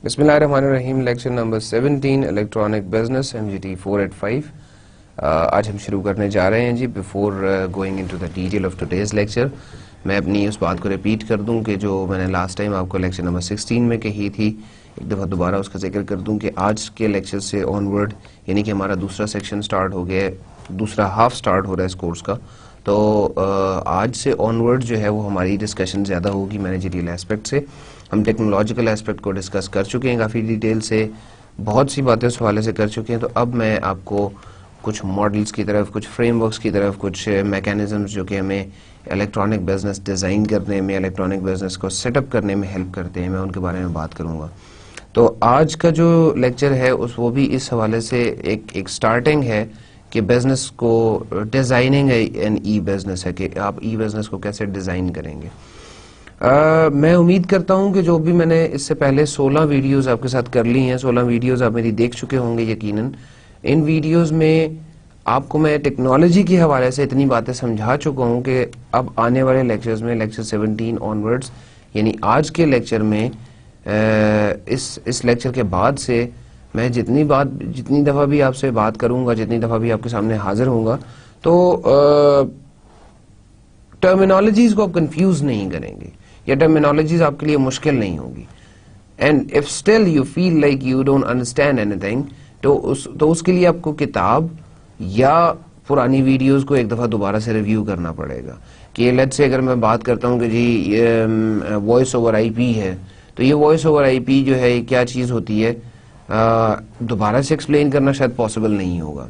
بسم اللہ الرحمن الرحیم. Lecture number 17 electronic business MGT 485. آج ہم شروع کرنے جا رہے ہیں جی. Before going into the detail of today's lecture میں اپنی اس بات کو ریپیٹ کر دوں کہ جو میں نے لاسٹ ٹائم آپ کو لیکچر نمبر 16 میں کہی تھی, ایک دفعہ دوبارہ اس کا ذکر کر دوں کہ آج کے لیکچر سے آن ورڈ یعنی کہ ہمارا دوسرا سیکشن سٹارٹ ہو گیا ہے, دوسرا ہاف سٹارٹ ہو رہا ہے اس کورس کا. تو آج سے آن ورڈ جو ہے وہ ہماری ڈسکشن زیادہ ہوگی مینیجریل ایسپیکٹ سے. ہم ٹیکنالوجیکل ایسپیکٹ کو ڈسکس کر چکے ہیں کافی ڈیٹیل سے, بہت سی باتیں اس حوالے سے کر چکے ہیں. تو اب میں آپ کو کچھ ماڈلز کی طرف, کچھ فریم ورکس کی طرف, کچھ میکینزمز جو کہ ہمیں الیکٹرانک بزنس ڈیزائن کرنے میں, الیکٹرانک بزنس کو سیٹ اپ کرنے میں ہیلپ کرتے ہیں, میں ان کے بارے میں بات کروں گا. تو آج کا جو لیکچر ہے وہ بھی اس حوالے سے ایک سٹارٹنگ ہے کہ بزنس کو ڈیزائننگ این ای بزنس ہے, کہ آپ ای بزنس کو کیسے ڈیزائن کریں گے. میں امید کرتا ہوں کہ جو بھی میں نے اس سے پہلے 16 ویڈیوز آپ کے ساتھ کر لی ہیں, 16 ویڈیوز آپ میری دیکھ چکے ہوں گے یقیناً. ان ویڈیوز میں آپ کو میں ٹیکنالوجی کے حوالے سے اتنی باتیں سمجھا چکا ہوں کہ اب آنے والے لیکچرز میں, لیکچر 17 آن ورڈز یعنی آج کے لیکچر میں, اس لیکچر کے بعد سے میں جتنی دفعہ بھی آپ سے بات کروں گا, جتنی دفعہ بھی آپ کے سامنے حاضر ہوں گا, تو ٹرمینالوجیز کو آپ کنفیوز نہیں کریں گے یا ٹرمینالوجیز آپ کے لیے مشکل نہیں ہوگی. And if still you feel like you don't understand anything, تو اس کے لیے آپ کو کتاب یا پرانی ویڈیوز کو ایک دفعہ دوبارہ سے ریویو کرنا پڑے گا. کہ لیٹ سے اگر میں بات کرتا ہوں کہ جی وائس اوور آئی پی ہے, تو یہ وائس اوور آئی پی جو ہے یہ کیا چیز ہوتی ہے, دوبارہ سے ایکسپلین کرنا شاید پاسبل نہیں ہوگا.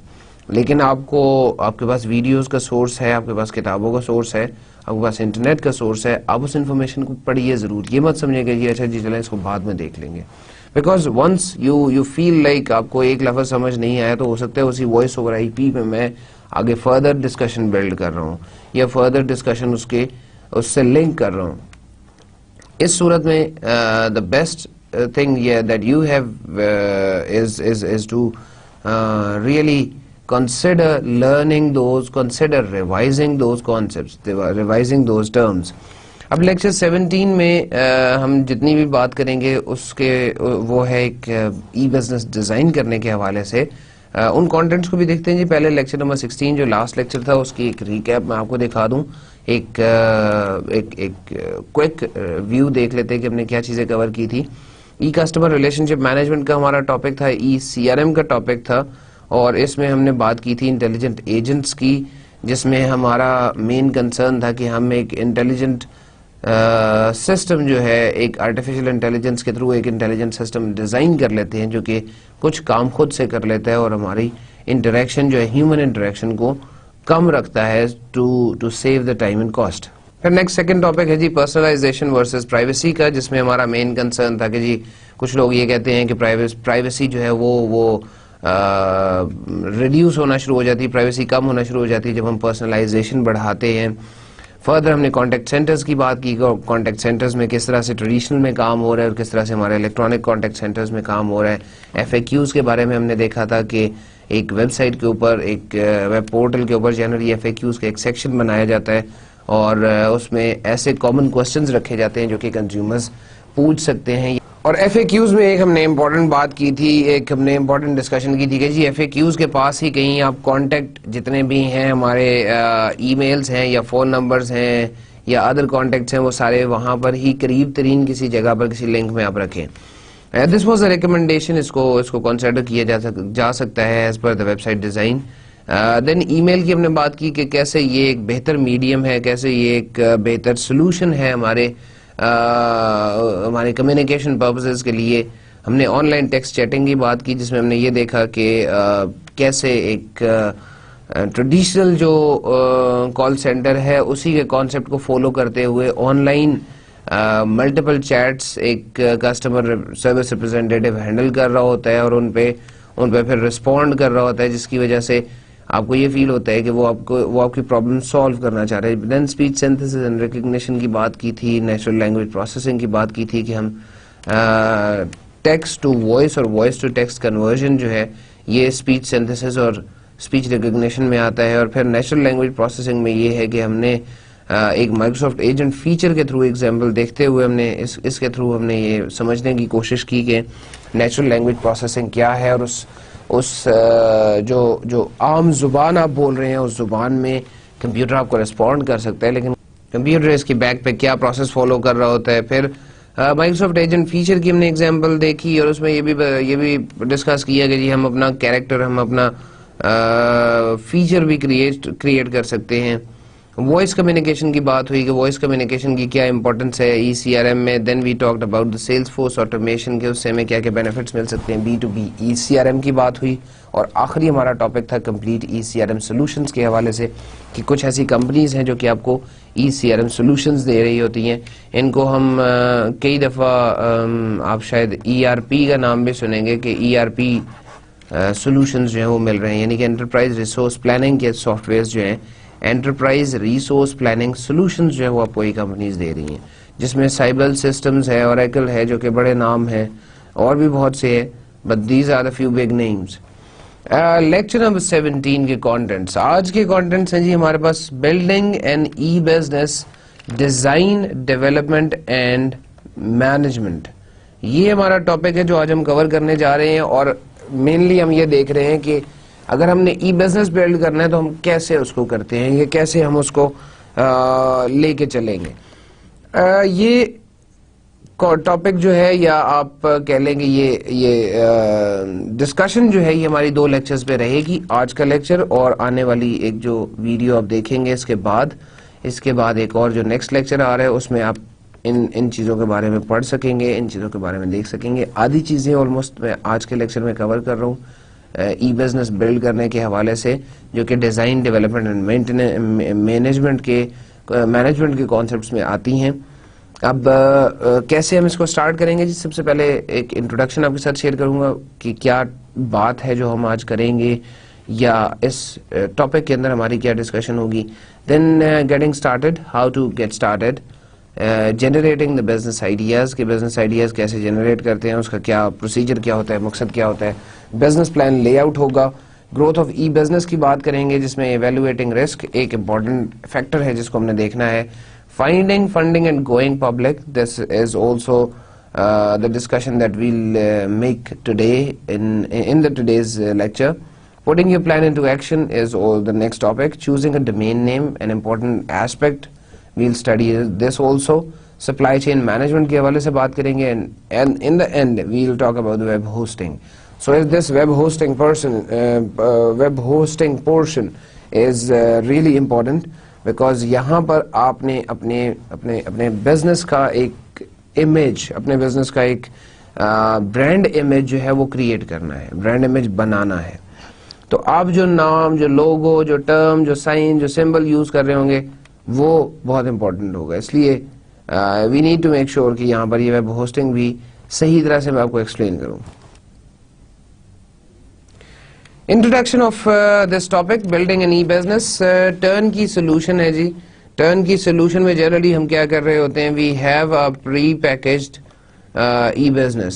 لیکن آپ کے پاس ویڈیوز کا سورس ہے, آپ کے پاس کتابوں کا سورس ہے, آپ کے پاس انٹرنیٹ کا سورس ہے, آپ اس انفارمیشن کو پڑھیے ضرور. یہ مت سمجھے کہ جی اچھا جی چلیں اس کو بعد میں دیکھ لیں گے. Because once you feel like آپ کو ایک لفظ سمجھ نہیں آیا, تو ہو سکتا ہے اسی وائس اوور آئی پی میں آگے فردر ڈسکشن بلڈ کر رہا ہوں یا فردر ڈسکشن اس سے لنک کر رہا ہوں. اس صورت میں the best thing that you have is to really consider learning those, consider revising those concepts, revising those terms. اب لیکچر 17 میں ہم جتنی بھی بات کریں گے اس کے وہ ہے ایک ای بزنس ڈیزائن کرنے کے حوالے سے. ان کانٹینٹس کو بھی دیکھتے ہیں جی. پہلے لیکچر نمبر 16 جو لاسٹ لیکچر تھا اس کی ایک ریکیپ میں آپ کو دکھا دوں, ایک کوئک ویو دیکھ لیتے ہیں کہ ہم نے کیا چیزیں کور کی تھی. ای کسٹمر ریلیشن شپ مینجمنٹ کا ہمارا ٹاپک تھا, ای CRM کا ٹاپک تھا, اور اس میں ہم نے بات کی تھی انٹیلیجنٹ ایجنٹس کی, جس میں ہمارا مین کنسرن تھا کہ ہم ایک انٹیلیجنٹ سسٹم جو ہے, ایک آرٹیفیشل انٹیلیجنس کے تھرو ایک انٹیلیجنٹ سسٹم ڈیزائن کر لیتے ہیں جو کہ کچھ کام خود سے کر لیتا ہے اور ہماری انٹریکشن جو ہے, ہیومن انٹریکشن کو کم رکھتا ہے to save the time and cost. پھر نیکسٹ سیکنڈ ٹاپک ہے جی پرسنلائزیشن ورسز پرائیویسی کا, جس میں ہمارا مین کنسرن تھا کہ جی کچھ لوگ یہ کہتے ہیں کہ پرائیویسی جو ہے وہ ریڈیوس ہونا شروع ہو جاتی ہے, پرائیویسی کم ہونا شروع ہو جاتی ہے جب ہم پرسنلائزیشن بڑھاتے ہیں. فردر ہم نے کانٹیکٹ سینٹرز کی بات کی, کانٹیکٹ سینٹرز میں کس طرح سے ٹریڈیشنل میں کام ہو رہا ہے اور کس طرح سے ہمارے الیکٹرانک کانٹیکٹ سینٹرز میں کام ہو رہا ہے. FAQs کے بارے میں ہم نے دیکھا تھا کہ ایک ویب سائٹ کے اوپر, ایک ویب پورٹل کے اوپر جنرلی FAQs کا ایک سیکشن بنایا جاتا ہے, اور اس میں ایسے کامن کوسچنز رکھے جاتے ہیں جو کہ کنزیومرز پوچھ سکتے ہیں. اور FAQs میں ایک ہم نے امپورٹنٹ بات کی تھی, ایک ہم نے امپورٹنٹ ڈسکشن کی تھی کہ جی FAQs کے پاس ہی کہیں آپ کانٹیکٹ جتنے بھی ہیں ہمارے ای میلز ہیں یا فون نمبرز ہیں یا ادر کانٹیکٹس ہیں, وہ سارے وہاں پر ہی قریب ترین کسی جگہ پر کسی لنک میں آپ رکھیں. دس واز اے ریکمنڈیشن, اس کو کنسیڈر کیا جا سکتا ہے as per the website design. Then email کی ہم نے بات کی کہ کیسے یہ ایک بہتر میڈیم ہے, کیسے یہ ایک بہتر سلوشن ہے ہمارے کمیونیکیشن پرپسز کے لیے. ہم نے آن لائن ٹیکسٹ چیٹنگ کی بات کی, جس میں ہم نے یہ دیکھا کہ کیسے ایک ٹریڈیشنل جو کال سینٹر ہے اسی کے کانسیپٹ کو فالو کرتے ہوئے آن لائن ملٹیپل چیٹس ایک کسٹمر سروس ریپرزینٹیٹیو ہینڈل کر رہا ہوتا ہے اور ان پہ پھر رسپونڈ کر رہا ہوتا ہے, جس کی وجہ سے آپ کو یہ فیل ہوتا ہے کہ وہ آپ کی پرابلم سالو کرنا چاہ رہے ہیں. دین اسپیچ سینتھسس اینڈ ریکگنیشن کی بات کی تھی, نیچرل لینگویج پروسیسنگ کی بات کی تھی کہ ہم ٹیکسٹ ٹو وائس اور وائس ٹو ٹیکسٹ کنورژن جو ہے یہ اسپیچ سینتھسس اور اسپیچ ریکگنیشن میں آتا ہے. اور پھر نیچرل لینگویج پروسیسنگ میں یہ ہے کہ ہم نے ایک مائکروسافٹ ایجنٹ فیچر کے تھرو ایگزامپل دیکھتے ہوئے ہم نے اس کے تھرو ہم نے یہ سمجھنے کی کوشش کی کہ نیچرل لینگویج پروسیسنگ کیا ہے، اور اس جو عام زبان آپ بول رہے ہیں اس زبان میں کمپیوٹر آپ کو ریسپونڈ کر سکتا ہے، لیکن کمپیوٹر اس کی بیک پہ کیا پروسیس فالو کر رہا ہوتا ہے. پھر مائکروسافٹ ایجنٹ فیچر کی ہم نے ایگزامپل دیکھی، اور اس میں یہ بھی ڈسکس کیا کہ جی ہم اپنا کیریکٹر، ہم اپنا فیچر بھی کریٹ کر سکتے ہیں. وائس کمیونیکیشن کی بات ہوئی کہ وائس کمیونیکیشن کی کیا امپورٹنس ہے ای سی آر ایم میں. Then we talked about the sales force automation کے، اس سے ہمیں کیا کیا بینیفٹس مل سکتے ہیں. B2B ای سی آر ایم کی بات ہوئی، اور آخری ہمارا ٹاپک تھا کمپلیٹ ای سی آر ایم سولوشنز کے حوالے سے، کہ کچھ ایسی کمپنیز ہیں جو کہ آپ کو ای سی آر ایم سولوشنز دے رہی ہوتی ہیں. ان کو ہم کئی دفعہ آپ شاید ای آر پی کا نام بھی سنیں گے کہ ای آر پی سولوشنز جو ہیں وہ مل رہے ہیں، یعنی کہ انٹرپرائز ریسورس پلاننگ کے سافٹ ویئرز جو ہیں، انٹرپرائز ریسورس پلاننگ سولوشنز جو ہے وہ آپ کو یہ کمپنیز دے رہی ہیں، جس میں سائبل سسٹمز ہے، اوریکل ہے جو کہ بڑے نام ہیں، اور بھی بہت سے ہیں، but these are the few big names. Lecture number 17 کے کانٹینٹس. آج کے کانٹینٹس ہیں جی ہمارے پاس building an e business design development and management. یہ ہمارا ٹاپک ہے جو آج ہم کور کرنے جا رہے ہیں، اور مینلی ہم یہ دیکھ رہے ہیں کہ اگر ہم نے ای بزنس بلڈ کرنا ہے تو ہم کیسے اس کو کرتے ہیں، یہ کیسے ہم اس کو لے کے چلیں گے. یہ ٹاپک جو ہے، یا آپ کہہ لیں گے یہ ڈسکشن جو ہے، یہ ہماری 2 لیکچرز پہ رہے گی. آج کا لیکچر اور آنے والی ایک جو ویڈیو آپ دیکھیں گے اس کے بعد ایک اور جو نیکسٹ لیکچر آ رہا ہے، اس میں آپ ان چیزوں کے بارے میں پڑھ سکیں گے، ان چیزوں کے بارے میں دیکھ سکیں گے. آدھی چیزیں آلموسٹ میں آج کے لیکچر میں کور کر رہا ہوں ای بزنس بلڈ کرنے کے حوالے سے، جو کہ ڈیزائن ڈیولپمنٹ اینڈ مینجمنٹ کے کانسیپٹس میں آتی ہیں. اب کیسے ہم اس کو سٹارٹ کریں گے جی؟ سب سے پہلے ایک انٹروڈکشن آپ کے ساتھ شیئر کروں گا کہ کیا بات ہے جو ہم آج کریں گے، یا اس ٹاپک کے اندر ہماری کیا ڈسکشن ہوگی. Then getting started, how to get started, generating the business ideas, کہ بزنس آئیڈیاز کیسے جنریٹ کرتے ہیں، اس کا کیا پروسیجر کیا ہوتا ہے، مقصد کیا ہوتا ہے. بزنس پلان لے آؤٹ ہوگا. گروتھ آف ای بزنس کی بات کریں گے، جس میں ایویلویٹنگ رسک ایک امپورٹنٹ فیکٹر ہے جس کو ہم نے دیکھنا ہے. Finding funding and going public, this is also the discussion that we'll make today in the today's lecture. Putting your plan into action is all the next topic. Choosing a domain name, an important aspect. We'll study this also. Supply chain management کے حوالے سے بات کریں گے, and in the end we'll talk about the web hosting. So this web hosting portion is really important, because یہاں پر آپ نے اپنے بزنس کا ایک امیج, اپنے بزنس کا ایک برانڈ امیج جو ہے وہ کریٹ کرنا ہے, برانڈ امیج بنانا ہے. تو آپ جو نام, جو لوگو, جو ٹرم, جو سائن, جو سمبل یوز کر رہے ہوں گے وہ بہت امپورٹنٹ ہوگا. اس لیے we need to make sure کہ یہاں پر یہ ویب ہوسٹنگ بھی صحیح طرح سے میں آپ کو ایکسپلین کروں. Introduction of this topic, building an e business. Turnkey solution ہے جی. ٹرن کی سولوشن میں جنرلی ہم کیا کر رہے ہوتے ہیں, we have a prepackaged e business,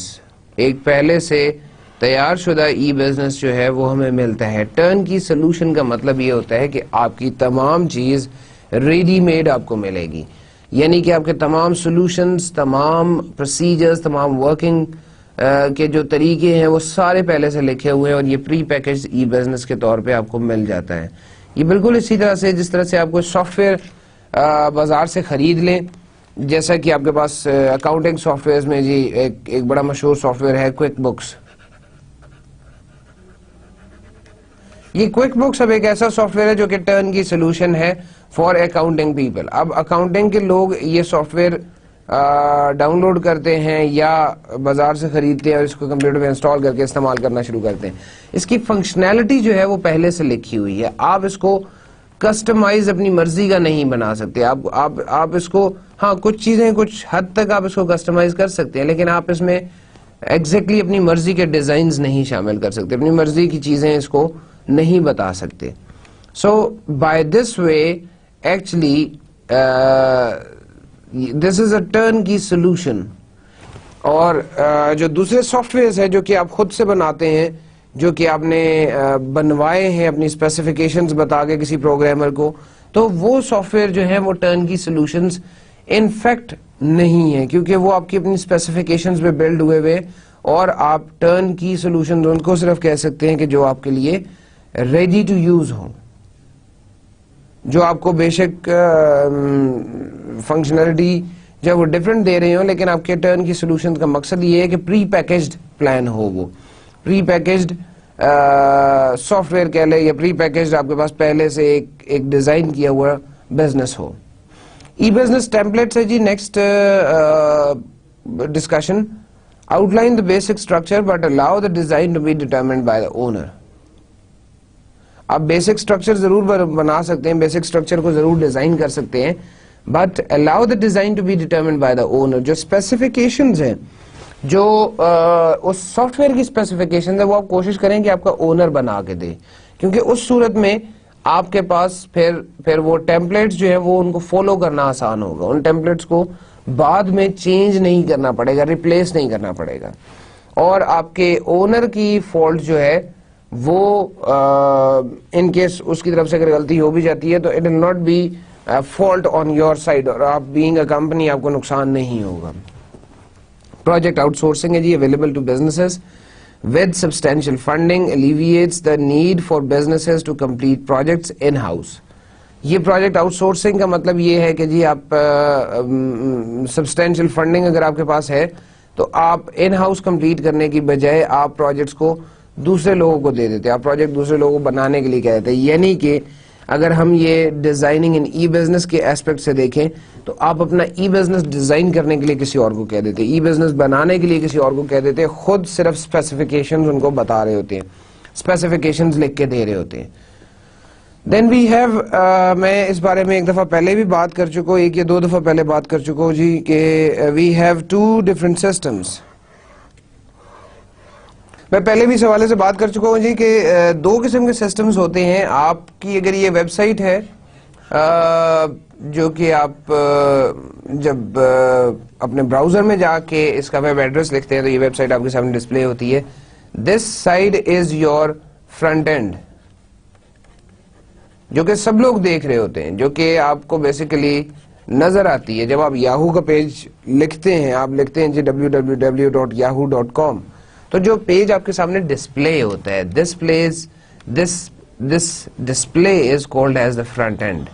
ایک پہلے سے تیار شدہ ای بزنس جو ہے وہ ہمیں ملتا ہے. ٹرن کی سولوشن کا مطلب یہ ہوتا ہے کہ آپ کی تمام چیز ریڈی میڈ آپ کو ملے گی, یعنی کہ آپ کے تمام سولوشنز, تمام پروسیجرز, تمام ورکنگ کے جو طریقے ہیں وہ سارے پہلے سے لکھے ہوئے ہیں, اور یہ پری پیکج ای بزنس کے طور پہ آپ کو مل جاتا ہے. یہ بالکل اسی طرح سے جس طرح سے آپ کو سافٹ ویئر بازار سے خرید لیں, جیسا کہ آپ کے پاس اکاؤنٹنگ سافٹ ویئر میں جی ایک بڑا مشہور سافٹ ویئر ہے کوئک بکس. یہ کوئک بکس اب ایک ایسا سافٹ ویئر ہے جو کہ ٹرن کی سولوشن ہے فار اکاؤنٹنگ پیپل. اب اکاؤنٹنگ کے لوگ یہ سافٹ ویئر ڈاؤن لوڈ کرتے ہیں یا بازار سے خریدتے ہیں اور اس کو کمپیوٹر پہ انسٹال کر کے استعمال کرنا شروع کرتے ہیں. اس کی فنکشنالٹی جو ہے وہ پہلے سے لکھی ہوئی ہے, آپ اس کو کسٹمائز اپنی مرضی کا نہیں بنا سکتے. آپ اس کو, ہاں کچھ چیزیں کچھ حد تک آپ اس کو کسٹمائز کر سکتے ہیں, لیکن آپ اس میں ایگزیکٹلی اپنی مرضی کے ڈیزائنز نہیں شامل کر سکتے, اپنی مرضی کی چیزیں اس کو نہیں بتا سکتے. So by this way actually this is a turn کی سولوشن. اور جو دوسرے سافٹ ویئرز ہیں جو کہ آپ خود سے بناتے ہیں, جو کہ آپ نے بنوائے ہیں اپنی اسپیسیفکیشنز بتا کے کسی پروگرامر کو, تو وہ سافٹ ویئر جو ہے وہ ٹرن کی سولوشنز انفیکٹ نہیں ہے, کیونکہ وہ آپ کی اپنی اسپیسیفکیشنز پہ بلڈ ہوئے ہوئے, اور آپ ٹرن کی سولوشنز ان کو صرف کہہ سکتے ہیں کہ جو آپ کے لیے ریڈی ٹو یوز ہوں, جو آپ کو بے شک فنکشنلٹی جب وہ ڈفرینٹ دے رہے ہوں, لیکن آپ کے ٹرن کی سولوشن کا مقصد یہ ہے کہ پری پیکجڈ پلان ہو, وہ پری پیکجڈ سافٹ ویئر کہہ لیں, یا پری پیکجڈ آپ کے پاس پہلے سے ایک ڈیزائن کیا ہوا بزنس ہو. ای بزنس ٹیمپلیٹ ہے جی next discussion. Outline the basic structure but allow the design to be determined by the owner. آپ بیسک اسٹرکچر ضرور بنا سکتے ہیں, بیسک اسٹرکچر کو ضرور ڈیزائن کر سکتے ہیں, but allow the design to be determined by the owner. جو اسپیسیفکیشنز ہیں, جو اس سافٹ ویئر کی اسپیسیفکیشن ہے, وہ آپ کوشش کریں کہ آپ کا اونر بنا کے دے, کیونکہ اس صورت میں آپ کے پاس پھر وہ ٹیمپلیٹس جو ہیں وہ ان کو فالو کرنا آسان ہوگا. ان ٹیمپلیٹس کو بعد میں چینج نہیں کرنا پڑے گا, ریپلیس نہیں کرنا پڑے گا, اور آپ کے اونر کی فالٹ جو ہے وہ ان کیس اس کی طرف سے اگر غلطی ہو بھی جاتی ہے تو it will not be fault on your side, اور آپ بینگ اے کمپنی آپ کو نقصان نہیں ہوگا. پروجیکٹ آؤٹ سورسنگ ہے جی, available to businesses with substantial funding alleviates the need for businesses to complete projects in house. یہ پروجیکٹ آؤٹ سورسنگ کا مطلب یہ ہے کہ جی آپ سبسٹینشیل فنڈنگ اگر آپ کے پاس ہے تو آپ ان ہاؤس کمپلیٹ کرنے کی بجائے آپ پروجیکٹس کو دوسرے لوگوں کو دے دیتے, آپ پروجیکٹ دوسرے لوگوں کو بنانے کے لیے کہہ دیتے. یعنی کہ اگر ہم یہ ڈیزائننگ ان ای بزنس کے ایسپیکٹ سے دیکھیں تو آپ اپنا ای بزنس ڈیزائن کرنے کے لیے کسی اور کو کہہ دیتے, ای بزنس بنانے کے لیے کسی اور کو کہہ دیتے, خود صرف اسپیسیفکیشنز ان کو بتا رہے ہوتے ہیں, اسپیسیفکیشنز لکھ کے دے رہے ہوتے ہیں. دین وی ہیو, میں اس بارے میں ایک دفعہ پہلے بھی بات کر چکا ہوں, ایک یا دو دفعہ پہلے بات کر چکا ہوں جی, کہ we have two different systems. میں پہلے بھی اس حوالے سے بات کر چکا ہوں جی کہ دو قسم کے سسٹمز ہوتے ہیں. آپ کی اگر یہ ویب سائٹ ہے جو کہ آپ جب اپنے براؤزر میں جا کے اس کا ویب ایڈریس لکھتے ہیں تو یہ ویب سائٹ آپ کے سامنے ڈسپلے ہوتی ہے. This side is your front end, جو کہ سب لوگ دیکھ رہے ہوتے ہیں, جو کہ آپ کو بیسیکلی نظر آتی ہے جب آپ یاہو کا پیج لکھتے ہیں. آپ لکھتے ہیں جی www.yahoo.com, تو جو پیج آپ کے سامنے ڈسپلے ہوتا ہے, this display is called as the front end,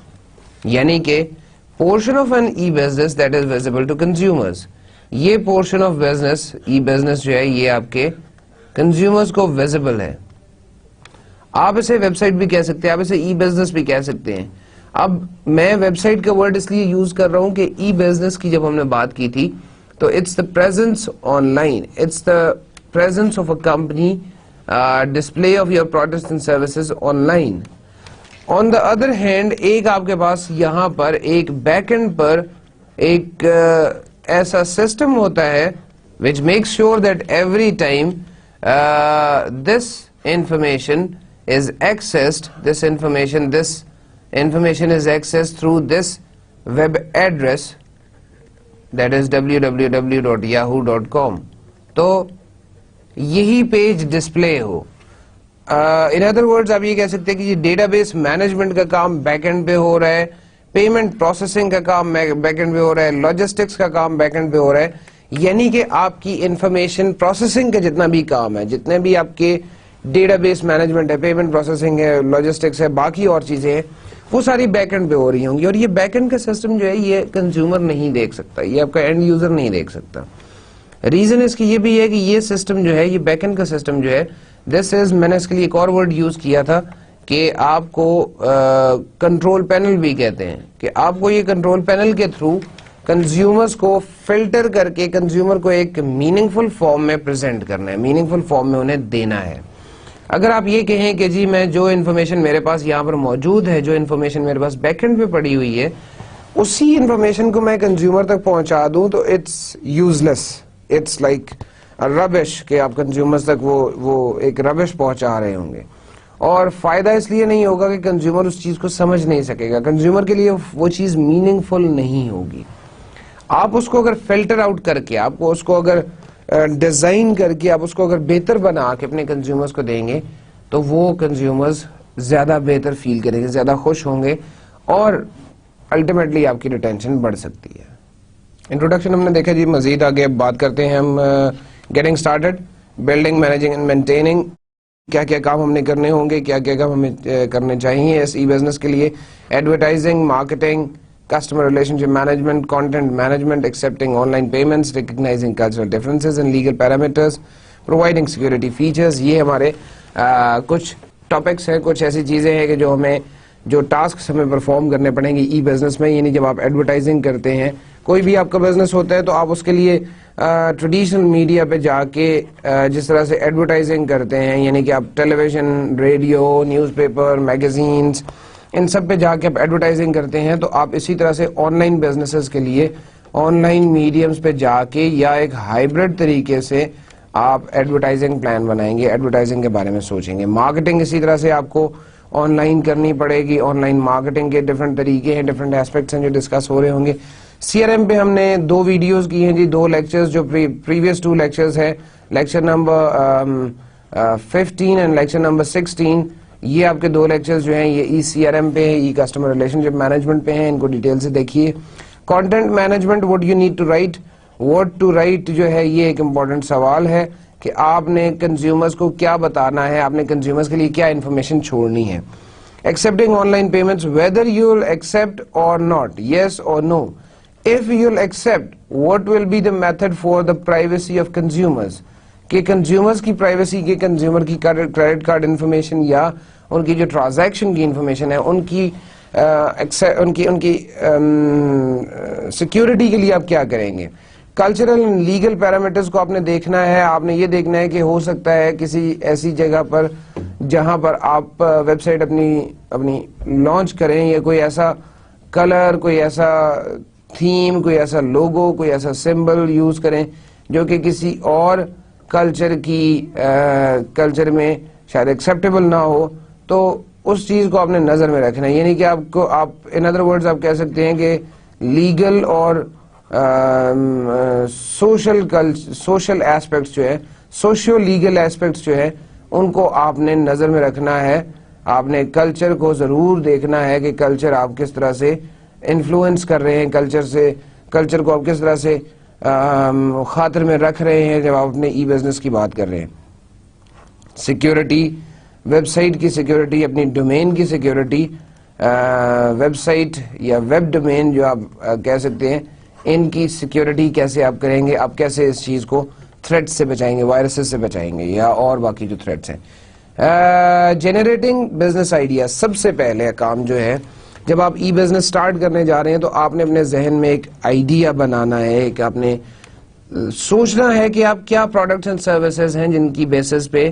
یعنی کہ portion of an e-business that is visible to consumers. یہ portion of business, e-business جو ہے یہ آپ کے consumers کو visible ہے. آپ اسے ویب سائٹ بھی کہہ سکتے ہیں, آپ اسے ای بزنس بھی کہہ سکتے ہیں. اب میں ویب سائٹ کا ورڈ اس لیے یوز کر رہا ہوں کہ ای بزنس کی جب ہم نے بات کی تھی تو it's the presence online, it's the presence of a company, display of your products and services online. On the other hand, ایک آپ کے پاس یہاں پر ایک بیک اینڈ پر ایک ایسا سسٹم ہوتا ہے which makes sure that every time this information is accessed, this information is accessed through this web address, that is www.yahoo.com. تو یہی page display who. In other words آپ یہ کہہ سکتے ہیں کہ ڈیٹا بیس مینجمنٹ کا کام بیک اینڈ پہ ہو رہا ہے, پیمنٹ پروسیسنگ کا کام بیک اینڈ پہ ہو رہا ہے, لاجسٹکس کا کام بیک اینڈ پہ ہو رہا ہے. یعنی کہ آپ کی انفارمیشن پروسیسنگ کا جتنا بھی کام ہے, جتنے بھی آپ کے ڈیٹا بیس مینجمنٹ ہے, پیمنٹ پروسیسنگ ہے, لاجسٹکس ہے, باقی اور چیزیں ہیں, وہ ساری بیک اینڈ پہ ہو رہی ہوں گی. اور یہ بیک اینڈ کا سسٹم جو ہے یہ کنزیومر نہیں دیکھ سکتا, یہ آپ کا اینڈ یوزر نہیں دیکھ سکتا. ریزن اس کی یہ بھی ہے کہ یہ سسٹم جو ہے, یہ بیک اینڈ کا سسٹم جو ہے, دس از, میں نے اس کے لیے ایک اور ورڈ یوز کیا تھا کہ آپ کو کنٹرول پینل بھی کہتے ہیں, کہ آپ کو یہ کنٹرول پینل کے تھرو کنزیومرز کو فلٹر کر کے کنزیومر کو ایک میننگ فل فارم میں پریزنٹ کرنا ہے, میننگ فل فارم میں انہیں دینا ہے. اگر آپ یہ کہیں کہ جی میں جو انفارمیشن میرے پاس یہاں پر موجود ہے, جو انفارمیشن میرے پاس بیک اینڈ پہ پڑی ہوئی ہے, اسی انفارمیشن کو میں کنزیومر تک پہنچا دوں تو it's useless, it's like rubbish, کہ آپ کنزیومرز تک وہ ایک ربش پہنچا رہے ہوں گے. اور فائدہ اس لیے نہیں ہوگا کہ کنزیومر اس چیز کو سمجھ نہیں سکے گا, کنزیومر کے لیے وہ چیز میننگ فل نہیں ہوگی. آپ اس کو اگر فلٹر آؤٹ کر کے, آپ کو اس کو اگر ڈیزائن کر کے, آپ اس کو اگر بہتر بنا کے اپنے کنزیومرز کو دیں گے تو وہ کنزیومرز زیادہ بہتر فیل کریں گے, زیادہ خوش ہوں گے, اور الٹیمیٹلی آپ کی ریٹینشن بڑھ سکتی ہے. انٹروڈکشن ہم نے دیکھا جی. مزید آگے بات کرتے ہیں ہم getting started, building, managing and maintaining. کیا کیا کام ہم نے کرنے ہوں گے, کیا کیا کام ہمیں کرنے چاہیے اس ای بزنس کے لیے. Advertising, marketing, customer relationship management, content management, accepting online payments, recognizing cultural differences and legal parameters, providing security features. یہ ہمارے کچھ ٹاپکس ہیں, کچھ ایسی چیزیں ہیں کہ جو ہمیں جو ٹاسکس ہمیں پرفارم کرنے پڑیں گے ای بزنس میں. یعنی جب آپ ایڈورٹائزنگ کرتے ہیں, کوئی بھی آپ کا بزنس ہوتا ہے, تو آپ اس کے لیے ٹریڈیشنل میڈیا پہ جا کے جس طرح سے ایڈورٹائزنگ کرتے ہیں, یعنی کہ آپ television, radio, newspaper, magazines, ان سب پہ جا کے آپ ایڈورٹائزنگ کرتے ہیں, تو آپ اسی طرح سے آن لائن بزنسز کے لیے آن لائن میڈیمز پہ جا کے یا ایک ہائیبرڈ طریقے سے آپ ایڈورٹائزنگ پلان بنائیں گے, ایڈورٹائزنگ کے بارے میں سوچیں گے. مارکیٹنگ اسی طرح سے آپ کو آن لائن کرنی پڑے گی. آن لائن مارکیٹنگ کے ڈفرینٹ طریقے ہیں, ڈفرینٹ ایسپیکٹس ہیں جو ڈسکس ہو رہے ہوں گے. سی آر ایم پہ ہم نے 2 ویڈیوز کی ہیں جی, 2 لیکچرز جو پریویس 2 لیکچرز ہیں, lecture number 15 and lecture number 16. یہ آپ کے 2 لیکچرز جو ہیں یہ ای سی آر ایم پہ ہیں, e customer relationship management پہ ہیں. ان کو ڈیٹیل سے دیکھیے. Content management, what you need to write, what to write جو ہے یہ ایک امپورٹنٹ سوال ہے کہ آپ نے کنزیومرز کو کیا بتانا ہے, آپ نے کنزیومرز کے لیے کیا انفارمیشن چھوڑنی ہے. Accepting on line payments, whether you will accept اور ناٹ, یس اور نو. If you will accept, what will be the method for the privacy of consumers? کہ کنزیومرز کی پرائیویسی, کے کنزیومر کی کریڈٹ کارڈ انفارمیشن یا ان کی جو ٹرانزیکشن کی انفارمیشن ہے ان کی سیکیورٹی کے لیے آپ کیا کریں گے. کلچرل اینڈ لیگل پیرامیٹرز کو آپ نے دیکھنا ہے. آپ نے یہ دیکھنا ہے کہ ہو سکتا ہے کسی ایسی جگہ پر جہاں پر آپ ویب سائٹ اپنی لانچ کریں, یا کوئی ایسا کلر, کوئی ایسا تھیم, کوئی ایسا لوگو, کوئی ایسا سمبل یوز کریں جو کہ کسی اور کلچر میں شاید ایکسیپٹیبل نہ ہو, تو اس چیز کو آپ نے نظر میں رکھنا ہے. یعنی کہ آپ ان ادر ورڈز آپ کہہ سکتے ہیں کہ لیگل اور سوشل ایسپیکٹس جو ہے, سوشیو لیگل ایسپیکٹس جو ہے, ان کو آپ نے نظر میں رکھنا ہے. آپ نے کلچر کو ضرور دیکھنا ہے کہ کلچر آپ کس طرح سے انفلوئنس کر رہے ہیں, کلچر کو آپ کس طرح سے خاطر میں رکھ رہے ہیں جب آپ اپنے ای بزنس کی بات کر رہے ہیں. سیکیورٹی, ویب سائٹ کی سیکیورٹی, اپنی ڈومین کی سیکیورٹی, ویب سائٹ یا ویب ڈومین جو آپ کہہ سکتے ہیں, ان کی سیکیورٹی کیسے آپ کریں گے, آپ کیسے اس چیز کو تھریٹ سے بچائیں گے, وائرسز سے بچائیں گے یا اور باقی جو تھریٹس ہیں. جنریٹنگ بزنس آئیڈیا, سب سے پہلے کام جو ہے جب آپ ای بزنس سٹارٹ کرنے جا رہے ہیں تو آپ نے اپنے ذہن میں ایک آئیڈیا بنانا ہے, کہ آپ نے سوچنا ہے کہ آپ کیا پروڈکٹس اینڈ سروسز ہیں جن کی بیسس پہ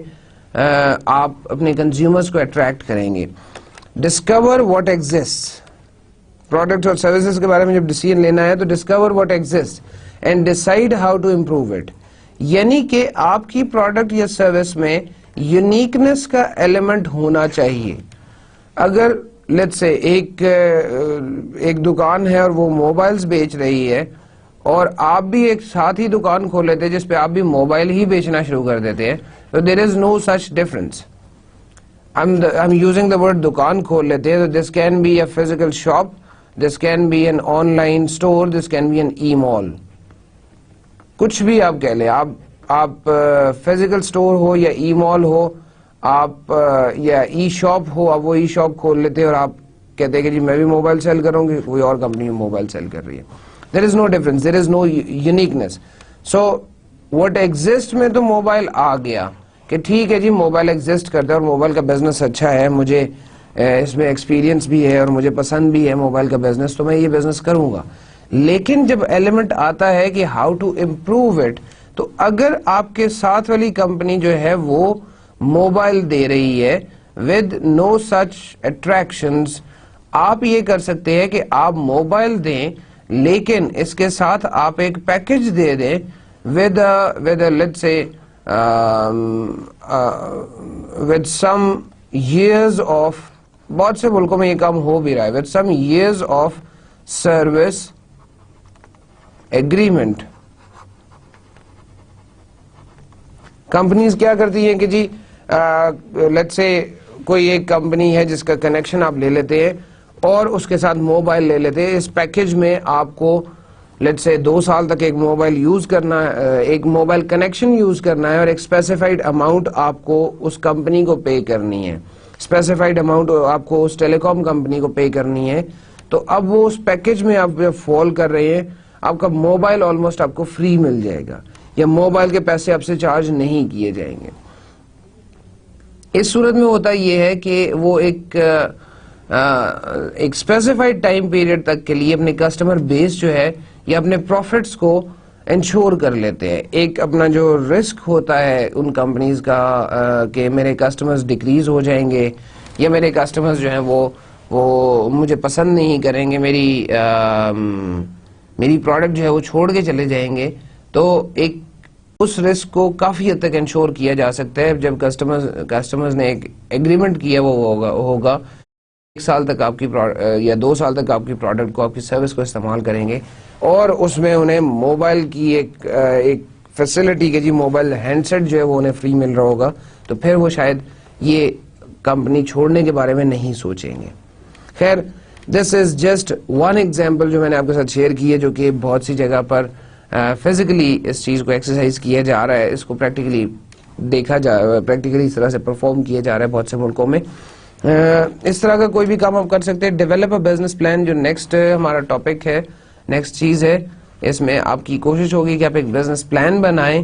آپ اپنے کنزیومرز کو اٹریکٹ کریں گے. ڈسکور واٹ ایگزسٹ, پروڈکٹ اور سروسز کے بارے میں جب ڈیسیژن لینا ہے تو discover what exist and decide how to improve it. یعنی کہ آپ کی پروڈکٹ یا سروس میں یونیکنیس کا ایلیمنٹ ہونا چاہیے. اگر لیٹس سے ایک دکان ہے اور وہ موبائلز بیچ رہی ہے, اور آپ بھی ایک ساتھ ہی دکان کھول لیتے جس پہ آپ بھی موبائل ہی بیچنا شروع کر دیتے ہیں, تو دیر is know such difference. I'm using the word دکان کھول لیتے ہیں, تو this can be a physical shop, this can be an online store, this can be an e-mall. کچھ بھی آپ کہہ لیں, آپ فزیکل اسٹور ہو یا ای مال ہو, آپ یا ای شاپ ہو, آپ وہ ای شاپ کھول لیتے ہیں اور آپ کہتے ہیں کہ جی میں بھی موبائل سیل کروں گی, کوئی اور کمپنی موبائل سیل کر رہی ہے. There is no difference, there is no uniqueness. So what exist میں تو موبائل آ گیا کہ ٹھیک ہے جی موبائل ایگزسٹ کرتا ہے اور موبائل کا بزنس اچھا ہے, مجھے اس میں ایکسپیرینس بھی ہے اور مجھے پسند بھی ہے موبائل کا بزنس, تو میں یہ بزنس کروں گا. لیکن جب ایلیمنٹ آتا ہے کہ ہاؤ ٹو امپروو اٹ, تو اگر آپ کے ساتھ والی کمپنی جو ہے وہ موبائل دے رہی ہے ود نو سچ اٹریکشنز, آپ یہ کر سکتے ہیں کہ آپ موبائل دیں لیکن اس کے ساتھ آپ ایک پیکج دے دیں with let's say with some years of, بہت سے ملکوں میں یہ کام ہو بھی رہا ہے, with some years of service agreement. Companies کیا کرتی ہیں کہ جی لیٹس سے کوئی ایک کمپنی ہے جس کا کنیکشن آپ لے لیتے ہیں اور اس کے ساتھ موبائل لے لیتے ہیں. اس پیکج میں آپ کو لیٹ سے 2 سال تک ایک موبائل یوز کرنا ہے, ایک موبائل کنیکشن یوز کرنا ہے, اور ایک اسپیسیفائڈ اماؤنٹ آپ کو اس کمپنی کو پے کرنی ہے, اسپیسیفائڈ اماؤنٹ آپ کو اس ٹیلی کام کمپنی کو پے کرنی ہے. تو اب وہ اس پیکج میں آپ فال کر رہے ہیں, آپ کا موبائل آلموسٹ آپ کو فری مل جائے گا, یا موبائل کے پیسے آپ سے چارج نہیں کیے جائیں گے. اس صورت میں ہوتا یہ ہے کہ وہ ایک اسپیسیفائڈ ٹائم پیریڈ تک کے لیے اپنے کسٹمر بیس جو ہے یا اپنے پروفٹس کو انشور کر لیتے ہیں. ایک اپنا جو رسک ہوتا ہے ان کمپنیز کا کہ میرے کسٹمرز ڈیکریز ہو جائیں گے, یا میرے کسٹمرز جو ہیں وہ مجھے پسند نہیں کریں گے, میری پروڈکٹ جو ہے وہ چھوڑ کے چلے جائیں گے. تو ایک اس رسک کو کافی حد تک انشور کیا جا سکتا ہے جب کسٹمرز نے ایک ایگریمنٹ کیا وہ ہوگا 1 سال تک آپ کی یا 2 سال تک آپ کی پروڈکٹ کو, آپ کی سروس کو استعمال کریں گے, اور اس میں انہیں موبائل کی ایک فیسلٹی کہ جی موبائل ہینڈ سیٹ جو ہے وہ انہیں فری مل رہا ہوگا. تو پھر وہ شاید یہ کمپنی چھوڑنے کے بارے میں نہیں سوچیں گے. خیر, دس از جسٹ ون ایگزامپل جو میں نے آپ کے ساتھ شیئر کی ہے, جو کہ بہت سی جگہ پر فزیکلی اس چیز کو ایکسرسائز کیا جا رہا ہے, اس کو پریکٹیکلی دیکھا جا رہا ہے, پریکٹیکلی اس طرح سے پرفارم کیا جا رہا ہے بہت سے ملکوں میں. اس طرح کا کوئی بھی کام آپ کر سکتے ہیں. ڈیولپ اے بزنس پلان جو نیکسٹ ہمارا ٹاپک ہے, نیکسٹ چیز ہے, اس میں آپ کی کوشش ہوگی کہ آپ ایک بزنس پلان بنائیں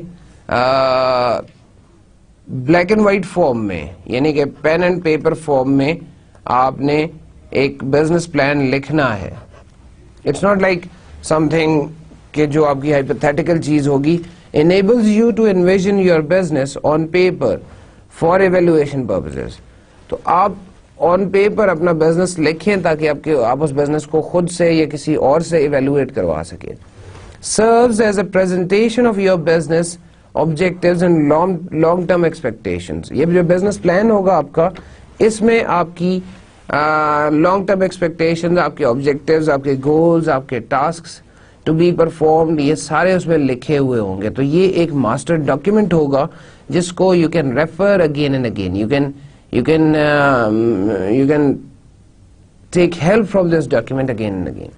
بلیک اینڈ وائٹ فارم میں, یعنی کہ پین اینڈ پیپر فارم میں آپ نے ایک بزنس پلان لکھنا ہے. It's not like something کہ جو آپ کی ہائپوتھیٹیکل چیز ہوگی. enables you to envision your business on paper for evaluation purposes. تو آپ آن پیپر اپنا بزنس لکھیں تاکہ آپ اس بزنس کو خود سے یا کسی اور سے ایویلویٹ کروا سکیں. serves as a presentation of your business objectives and long term expectations. یہ جو بزنس پلان ہوگا آپ کا, اس میں آپ کی لانگ ٹرم ایکسپیکٹیشنز, آپ کے آبجیکٹیوز, آپ کے گولز, آپ کے ٹاسکس ٹو بی پرفارمڈ, یہ سارے اس میں لکھے ہوئے ہوں گے. تو یہ ایک ماسٹر ڈاکیومنٹ ہوگا جس کو you can refer again and again. You can take help from this document again and again.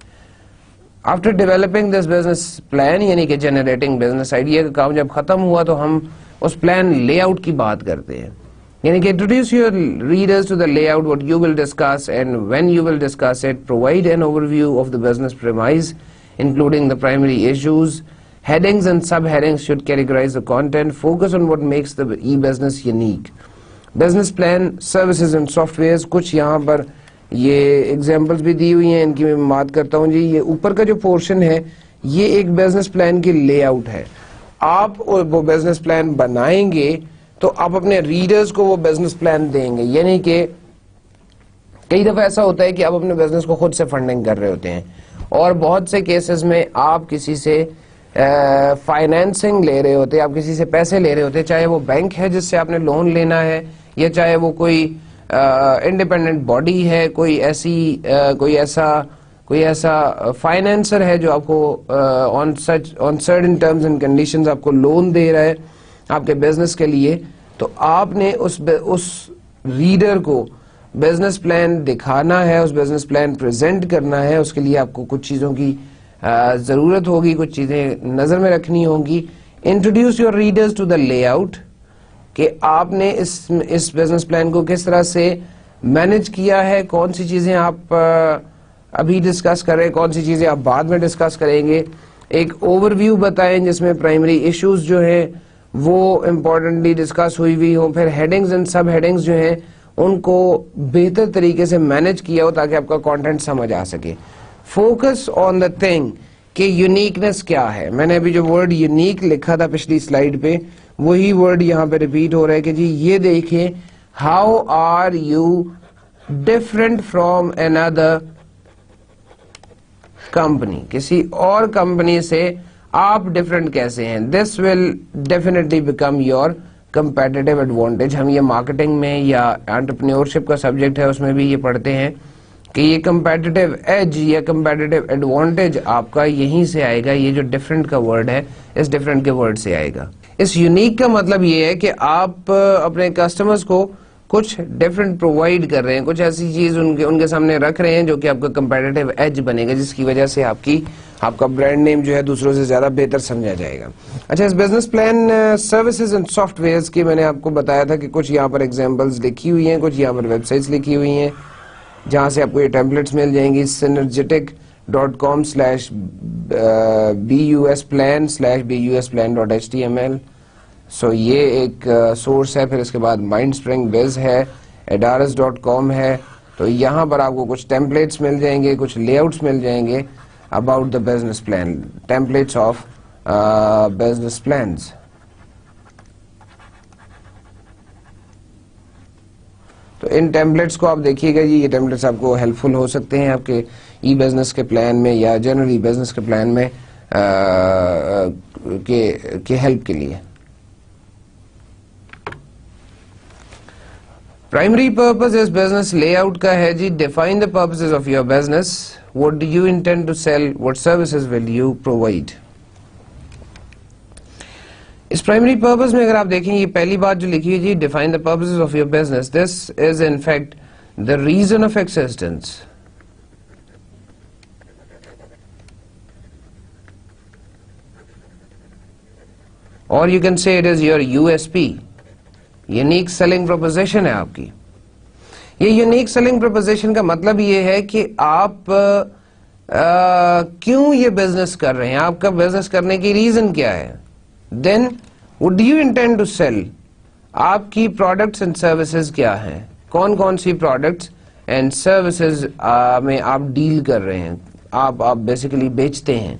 After developing this business plan, یعنی کہ generating business idea کا کام جب ختم ہوا تو ہم اس plan layout کی بات کرتے ہیں. یعنی کہ introduce your readers to the layout, what you will discuss and when you will discuss it. Provide an overview of the business premise, including the primary issues. Headings and subheadings should categorize the content. Focus on what makes the e-business unique. Business plan, services and softwares, کچھ یہاں پر یہ examples بھی دی ہوئی ہیں, ان کی میں بات کرتا ہوں. جی یہ اوپر کا جو پورشن ہے یہ ایک بزنس پلان کی لے آؤٹ ہے. آپ وہ بزنس پلان بنائیں گے تو آپ اپنے ریڈرز کو وہ بزنس پلان دیں گے. یعنی کہ کئی دفعہ ایسا ہوتا ہے کہ آپ اپنے بزنس کو خود سے فنڈنگ کر رہے ہوتے ہیں, اور بہت سے کیسز میں آپ کسی سے فائنینسنگ لے رہے ہوتے ہیں, آپ کسی سے پیسے لے رہے ہوتے ہیں, چاہے وہ بینک ہے جس سے آپ نے لون لینا ہے, یا چاہے وہ کوئی انڈیپینڈنٹ باڈی ہے, کوئی ایسا فائنینسر ہے جو آپ کو on certain terms and conditions آپ کو لون دے رہا ہے آپ کے بزنس کے لیے. تو آپ نے اس ریڈر کو بزنس پلان دکھانا ہے, اس بزنس پلان پریزنٹ کرنا ہے. اس کے لیے آپ کو کچھ چیزوں کی ضرورت ہوگی, کچھ چیزیں نظر میں رکھنی ہوں گی. Introduce your readers to the layout, کہ آپ نے اس بزنس پلان کو کس طرح سے مینج کیا ہے, کون سی چیزیں آپ ابھی ڈسکس کر رہے ہیں, کون سی چیزیں آپ بعد میں ڈسکس کریں گے. ایک اوور ویو بتائیں جس میں پرائمری ایشوز جو ہیں وہ امپورٹنٹلی ڈسکس ہوئی ہوں. پھر ہیڈنگز اینڈ سب ہیڈنگز جو ہیں ان کو بہتر طریقے سے مینج کیا ہو تاکہ آپ کا کانٹینٹ سمجھ آ سکے. فوکس آن دا تھنگ کہ یونیکنیس کیا ہے. میں نے ابھی جو ورڈ یونیک لکھا تھا پچھلی سلائیڈ پہ, وہی ورڈ یہاں پہ ریپیٹ ہو رہا ہے کہ جی یہ دیکھیں, how are you different from another company, کسی اور کمپنی سے آپ ڈفرنٹ کیسے ہیں. This will definitely become your competitive advantage. ہم یہ مارکیٹنگ میں یا انٹرپرینیورشپ کا سبجیکٹ ہے اس میں بھی یہ پڑھتے ہیں کہ یہ کمپیٹیٹیو ایج یا کمپیٹیٹیو ایڈوانٹیج آپ کا یہیں سے آئے گا. یہ جو ڈفرنٹ کا ورڈ ہے اس ڈفرنٹ کے ورڈ سے آئے گا. اس یونیک کا مطلب یہ ہے کہ آپ اپنے کسٹمرز کو کچھ ڈفرینٹ پرووائڈ کر رہے ہیں, کچھ ایسی چیز ان کے سامنے رکھ رہے ہیں جو کہ آپ کا کمپیٹیٹیو ایج بنے گا, جس کی وجہ سے آپ کا برانڈ نیم جو ہے دوسروں سے زیادہ بہتر سمجھا جائے گا. اچھا, اس business plan services and softwares کی میں نے آپ کو بتایا تھا کہ کچھ یہاں پر ایگزامپلز لکھی ہوئی ہیں, کچھ یہاں پر ویب سائٹس لکھی ہوئی ہیں جہاں سے آپ کو یہ ٹیمپلیٹس مل جائیں گی. synergetic.com/busplan/busplan.html. سو یہ ایک سورس ہے. پھر اس کے بعد MindSpring.biz ہے, adaris.com ہے. تو یہاں پر آپ کو کچھ ٹیمپلیٹس مل جائیں گے, کچھ لے آؤٹس مل جائیں گے about the business plan, templates of business plans. تو ان ٹیمپلیٹس کو آپ دیکھیے گا جی, یہ ٹیمپلیٹس آپ کو ہیلپ فل ہو سکتے ہیں آپ کے ای بزنس کے پلان میں یا جنرلی بزنس کے پلان میں کے ہیلپ کے لیے. پرائمری پرپز اس بزنس لے آؤٹ کا ہے جی, define the purposes of your business, what do you intend to sell, what services will you provide. اس پرائمری پرپز میں اگر آپ دیکھیں یہ پہلی بات جو لکھی ہے جی, define the purposes of your business, this is in fact the reason of existence. اور you can say it is your USP, unique selling proposition ہے آپ کی. یہ یونیک سیلنگ پروپوزیشن کا مطلب یہ ہے کہ آپ کیوں یہ بزنس کر رہے ہیں, آپ کا بزنس کرنے کی ریزن کیا ہے. Then would you intend to sell, آپ کی پروڈکٹس اینڈ سروسز کیا ہیں, کون کون سی پروڈکٹس اینڈ سروسز میں آپ ڈیل کر رہے ہیں, آپ بیسیکلی بیچتے ہیں.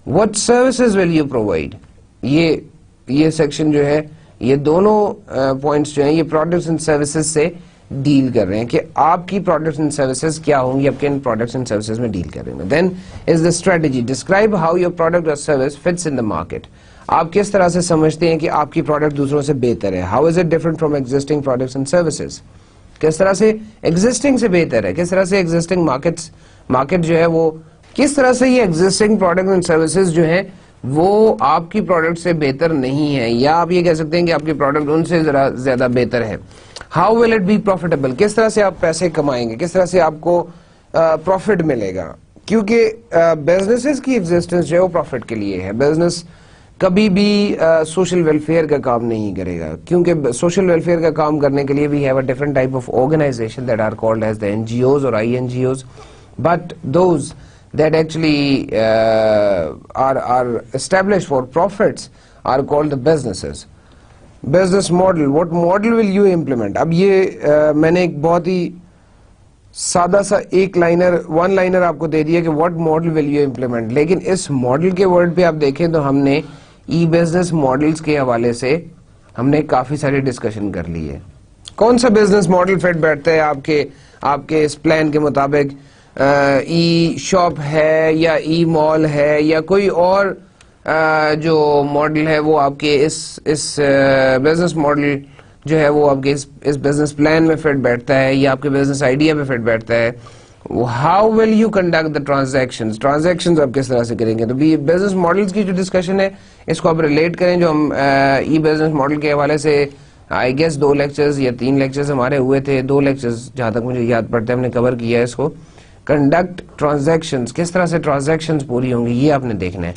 What services will you provide. یہ سیکشن جو ہے یہ دونوں پوائنٹس جو ہیں یہ پروڈکٹس اینڈ سروسز سے ڈیل کر رہے ہیں کہ آپ کی پروڈکٹس اینڈ سروسز کیا ہوں گی, آپ کے ان پروڈکٹس اینڈ سروسز میں ڈیل کر رہے ہیں. Then is the strategy, describe how your product اور service fits in the market. آپ کس طرح سے سمجھتے ہیں کہ آپ کی پروڈکٹ دوسروں سے بہتر ہے. How is it different from existing products and services. کس طرح سے ایگزسٹنگ سے بہتر ہے, کس طرح سے ایگزسٹنگ مارکیٹ جو ہے وہ, کس طرح سے یہ ایگزسٹنگ پروڈکٹ اینڈ سروسز جو ہیں وہ آپ کی پروڈکٹ سے بہتر نہیں ہے, یا آپ یہ کہہ سکتے ہیں کہ آپ کی پروڈکٹ ان سے ذرا زیادہ بہتر ہے. How will it be profitable, کس طرح سے آپ پیسے کمائیں گے, کس طرح سے آپ کو پروفٹ ملے گا. کیونکہ بزنسز کی ایگزسٹنس جو ہے وہ پروفٹ کے لیے ہے. بزنس کبھی بھی سوشل ویلفیئر کا کام نہیں کرے گا, کیونکہ سوشل ویلفیئر کا کام کرنے کے لیے we have a different type of organization that are called as the NGOs اور INGOs, but those that actually are established for profits are called the businesses. Business model, what model will you implement. اب یہ میں نے ایک بہت ہی سادہ سا one liner آپ کو دے دیا کہ what model will you implement, لیکن اس ماڈل کے ورڈ پہ آپ دیکھیں تو ہم نے ای بزنس ماڈلز کے حوالے سے ہم نے کافی ساری ڈسکشن کر لی ہے. کون سا بزنس ماڈل فٹ بیٹھتا ہے آپ کے اس پلان کے مطابق. ای شاپ ہے یا ای مال ہے یا کوئی اور جو ماڈل ہے وہ آپ کے اس بزنس ماڈل جو ہے وہ آپ کے اس بزنس پلان میں فٹ بیٹھتا ہے یا آپ کے بزنس آئیڈیا میں فٹ بیٹھتا ہے. How will you conduct the transactions آپ کس طرح سے کریں گے. تو بزنس ماڈلز کی جو ڈسکشن ہے اس کو آپ ریلیٹ کریں جو ہم ای بزنس ماڈل کے حوالے سے آئی گیس 2 لیکچرز یا 3 لیکچرز ہمارے ہوئے تھے. 2 لیکچرز جہاں تک مجھے یاد پڑتا ہے ہم نے کور کیا ہے اس کو. کنڈکٹ ٹرانزیکشنز, کس طرح سے ٹرانزیکشنز پوری ہوں گی یہ آپ نے دیکھنا ہے.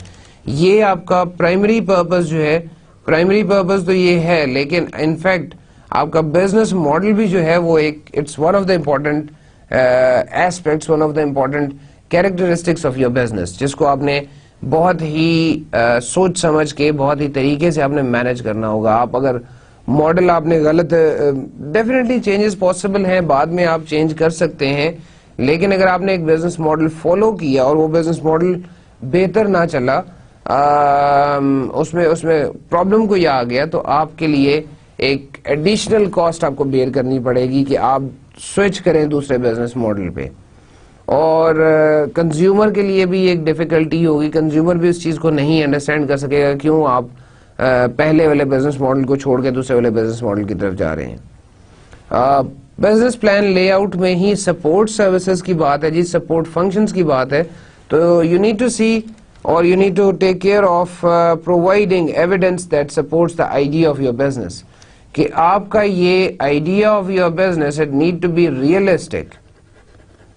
یہ آپ کا پرائمری پرپز جو ہے, پرائمری پرپز تو یہ ہے, لیکن انفیکٹ آپ کا بزنس ماڈل بھی جو ہے وہ ایک it's one of the important aspects, one of the important characteristics of your business, جس کو آپ نے بہت ہی سوچ سمجھ کے بہت ہی طریقے سے آپ نے مینج کرنا ہوگا. آپ اگر ماڈل آپ نے غلط, ڈیفینیٹلی چینجز پاسبل ہیں, بعد میں آپ چینج کر سکتے ہیں, لیکن اگر آپ نے ایک بزنس ماڈل فالو کیا اور وہ بزنس ماڈل بہتر نہ چلا, اس میں پرابلم کوئی آ گیا, تو آپ کے لیے ایک ایڈیشنل کاسٹ آپ کو بیئر کرنی پڑے گی کہ آپ سوئچ کریں دوسرے بزنس ماڈل پہ. اور کنزیومر کے لیے بھی ایک ڈیفیکلٹی ہوگی, کنزیومر بھی اس چیز کو نہیں انڈرسٹینڈ کر سکے گا کیوں آپ پہلے والے بزنس ماڈل کو چھوڑ کے دوسرے والے بزنس ماڈل کی طرف جا رہے ہیں. بزنس پلان لے آؤٹ میں ہی سپورٹ سروسز کی بات ہے جی, سپورٹ فنکشنز کی بات ہے. تو یو نیڈ ٹو سی اور you need to take care of providing evidence that supports the idea of your business. کہ آپ کا یہ idea of your business it need to be realistic.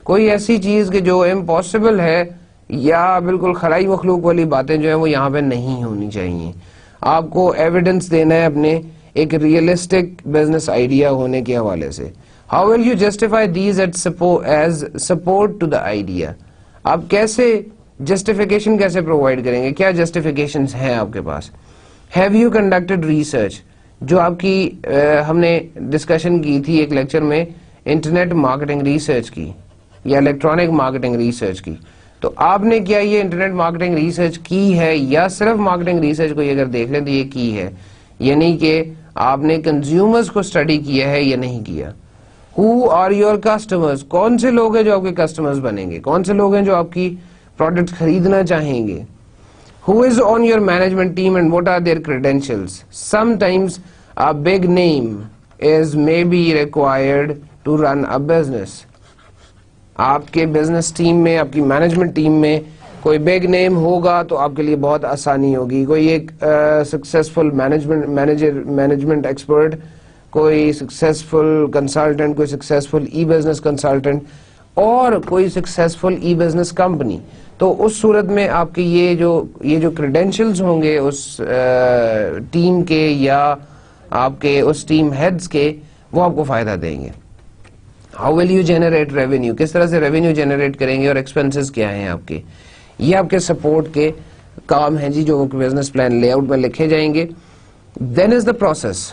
کوئی ایسی چیز کہ جو امپاسبل ہے یا بالکل خلائی مخلوق والی باتیں جو ہیں وہ یہاں پہ نہیں ہونی چاہیے. آپ کو ایویڈنس دینا ہے اپنے ایک ریئلسٹک بزنس آئیڈیا ہونے کے حوالے سے. How will you justify these as support to the idea? آپ کیسے جسٹیفیکیشن کیسے پرووائڈ کریں گے؟ کیا جسٹیفیکیشنز ہیں آپ کے پاس؟ Have you conducted research? جو آپ کی ہم نے ڈسکشن کی تھی ایک لیکچر میں انٹرنیٹ مارکیٹنگ ریسرچ کی یا الیکٹرانک مارکیٹنگ ریسرچ کی، تو آپ نے کیا یہ انٹرنیٹ مارکیٹنگ ریسرچ کی ہے؟ یا صرف مارکیٹنگ ریسرچ کو اگر دیکھ لیں تو یہ کی ہے، یعنی کہ آپ نے کنزیومرز کو اسٹڈی کیا ہے یا نہیں کیا؟ Who are your customers? کون سے لوگ ہیں جو آپ کے کسٹمرز بنیں گے؟ کون سے لوگ ہیں جو آپ کی پروڈکٹ خریدنا چاہیں گے؟ Who is on your management team and what are their credentials? Sometimes a big name is maybe required to run a business. آپ کے بزنس ٹیم میں، آپ کی مینجمنٹ ٹیم میں کوئی بگ نیم ہوگا تو آپ کے لیے بہت آسانی ہوگی. کوئی ایک سکسیسفل مینجمنٹ ایکسپرٹ، کوئی سکسیسفل کنسلٹنٹ، کوئی سکسیسفل ای بزنس کنسلٹنٹ اور کوئی سکسیسفل ای بزنس کمپنی، تو اس صورت میں آپ کے یہ جو کریڈینشلز ہوں گے اس ٹیم کے یا آپ کے اس ٹیم ہیڈز کے، وہ آپ کو فائدہ دیں گے. How will you generate revenue? کس طرح سے ریونیو جنریٹ کریں گے اور ایکسپینسز کیا ہیں آپ کے؟ یہ آپ کے سپورٹ کے کام ہیں جی، جو بزنس پلان لے آؤٹ میں لکھے جائیں گے. Then is the process.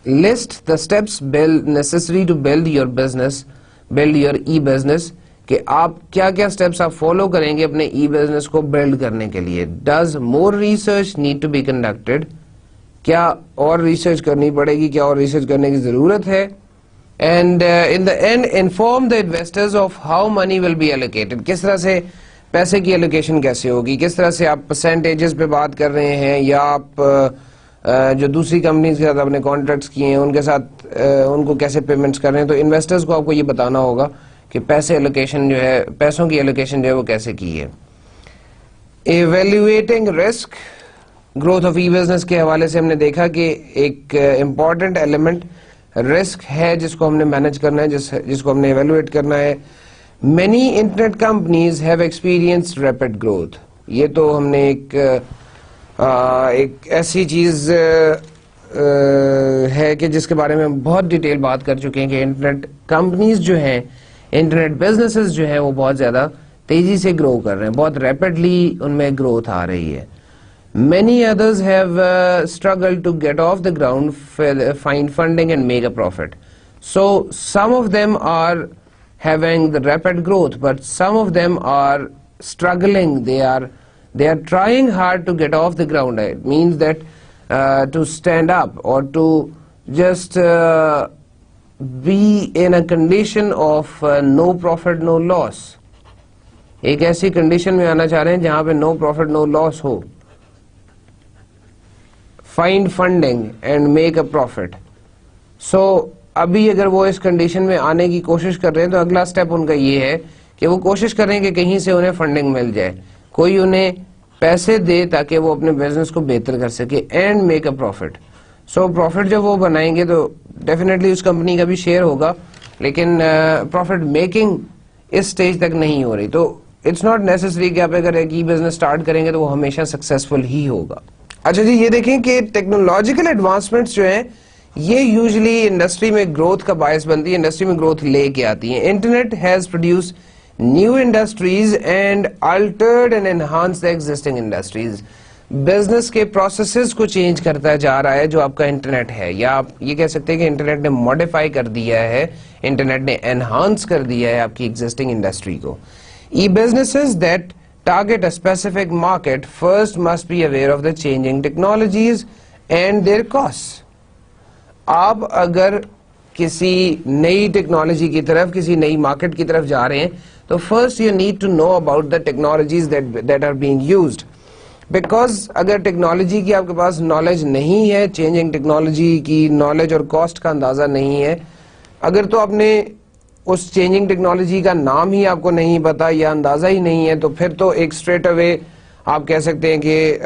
List the steps necessary to build your business, build your e business, کہ آپ کیا کیا اسٹیپس آپ فالو کریں گے اپنے ای بزنس کو بلڈ کرنے کے لیے. Does more research need to be conducted? کیا اور ریسرچ کرنی پڑے گی؟ کیا اور ریسرچ کرنے کی ضرورت ہے؟ And in the end inform the investors of how money will be allocated. کس طرح سے پیسے کی ایلوکیشن کیسے ہوگی؟ کس طرح سے آپ پرسنٹیجز پہ بات کر رہے ہیں یا آپ جو دوسری کمپنیز کے ساتھ آپ نے کانٹریکٹس کیے ہیں ان کے ساتھ ان کو کیسے پیمنٹس کر رہے ہیں؟ تو انویسٹرز کو آپ کو یہ بتانا ہوگا کہ پیسے ایلوکیشن جو ہے، پیسوں کی ایلوکیشن جو ہے وہ کیسے کی ہے. Evaluating risk. Growth of e business کے حوالے سے ہم نے دیکھا کہ ایک امپورٹنٹ ایلیمنٹ رسک ہے جس کو ہم نے مینج کرنا ہے، جس کو ہم نے ایویلویٹ کرنا ہے. Many internet companies have experience rapid growth. یہ تو ہم نے ایک ایسی چیز ہے کہ جس کے بارے میں بہت ڈیٹیل بات کر چکے ہیں کہ انٹرنیٹ کمپنیز جو ہیں، انٹرنیٹ بزنسز جو ہیں وہ بہت زیادہ تیزی سے گرو کر رہے ہیں، بہت ریپڈلی ان میں گروتھ آ رہی ہے. Many others have struggled to get off the ground, find funding and make a profit. So some of them are having the rapid growth, but some of them are struggling. They are trying hard to get off the ground. It means that to stand up or to just be in a condition of no profit, no loss. ایک ایسی condition میں آنا چاہ رہے ہیں جہاں پہ no profit, no loss ہو. Find funding and make a profit. So ابھی اگر وہ اس کنڈیشن میں آنے کی کوشش کر رہے ہیں تو اگلا اسٹیپ ان کا یہ ہے کہ وہ کوشش کریں کہ کہیں سے انہیں فنڈنگ مل جائے، کوئی انہیں پیسے دے تاکہ وہ اپنے بزنس کو بہتر کر سکے. And make a profit. So profit جب وہ بنائیں گے تو ڈیفینیٹلی اس کمپنی کا بھی شیئر ہوگا، لیکن پروفٹ میکنگ اس سٹیج تک نہیں ہو رہی. تو اٹس ناٹ نیسسری کہ آپ اگر ایک ای بزنس اسٹارٹ کریں گے تو وہ ہمیشہ سکسیسفل ہی ہوگا. اچھا جی، یہ دیکھیں کہ ٹیکنالوجیکل ایڈوانسمنٹس جو ہیں یہ یوزلی انڈسٹری میں گروتھ کا باعث بنتی ہے، انڈسٹری میں گروتھ لے کے آتی ہیں. Internet has produce new industries and altered and enhance the existing industries. Business کے پروسیسز کو چینج کرتا جا رہا ہے جو آپ کا انٹرنیٹ ہے، یا آپ یہ کہہ سکتے ہیں کہ انٹرنیٹ نے ماڈیفائی کر دیا ہے، انٹرنیٹ نے انہانس کر دیا ہے آپ کی ایگزسٹنگ انڈسٹری کو. E businesses that target a specific market first must be aware of the changing technologies and their costs. آپ اگر کسی نئی ٹیکنالوجی کی طرف، کسی نئی مارکیٹ کی طرف جا رہے ہیں تو first you need to know about the technologies that are being used. Because اگر ٹیکنالوجی کی آپ کے پاس نالج نہیں ہے، چینجنگ ٹیکنالوجی کی نالج اور کاسٹ کا اندازہ نہیں ہے، اگر تو آپ نے اس چینجنگ ٹیکنالوجی کا نام ہی آپ کو نہیں پتا یا اندازہ ہی نہیں ہے، تو پھر تو ایک اسٹریٹ اوے آپ کہہ سکتے ہیں کہ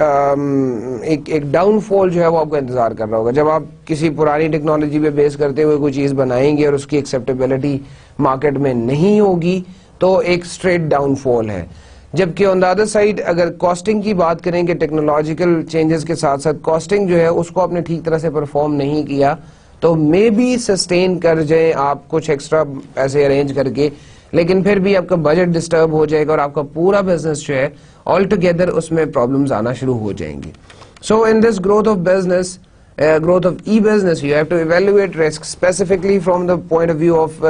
ایک ڈاؤن فال جو ہے وہ آپ کا انتظار کر رہا ہوگا. جب آپ کسی پرانی ٹیکنالوجی پہ بیس کرتے ہوئے کوئی چیز بنائیں گے اور اس کی ایکسیپٹیبلٹی مارکیٹ میں نہیں ہوگی تو ایک اسٹریٹ ڈاؤن فال ہے. جبکہ آن دا ادر سائڈ اگر کاسٹنگ کی بات کریں کہ ٹیکنالوجیکل چینجز کے ساتھ ساتھ کاسٹنگ جو ہے اس کو آپ نے ٹھیک طرح سے پرفارم نہیں کیا تو مے بی سسٹین کر جائیں آپ کچھ ایکسٹرا پیسے ارینج کر کے, لیکن پھر بھی آپ کا بجٹ ڈسٹرب ہو جائے گا اور آپ کا پورا بزنس جو ہے آل ٹوگیدر اس میں پرابلمز آنا شروع ہو جائیں گے. So in this growth of business, growth of e-business, you have to evaluate risk specifically from the point of view of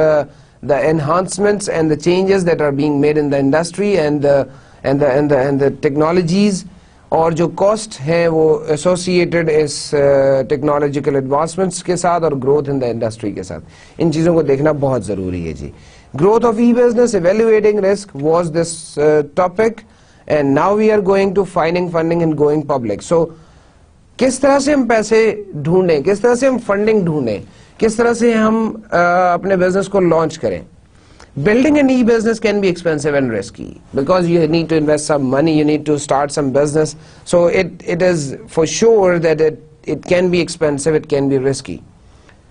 the enhancements and the changes that are being made in the industry and the technologies, اور جو cost ہیں وہ associated اس technological advancements کے ساتھ اور growth in the industry کے ساتھ. ان چیزوں کو دیکھنا بہت ضروری ہے جی. Growth of e-business, evaluating risk was this topic, and now we are going to finding funding and going public. So کس طرح سے ہم پیسے ڈھونڈیں, کس طرح سے ہم فنڈنگ ڈھونڈیں, کس طرح سے ہم اپنے بزنس کو لانچ کریں. Building an e-business can be expensive and risky because you need to invest some money, you need to start some business. So it is for sure that it can be expensive, it can be risky.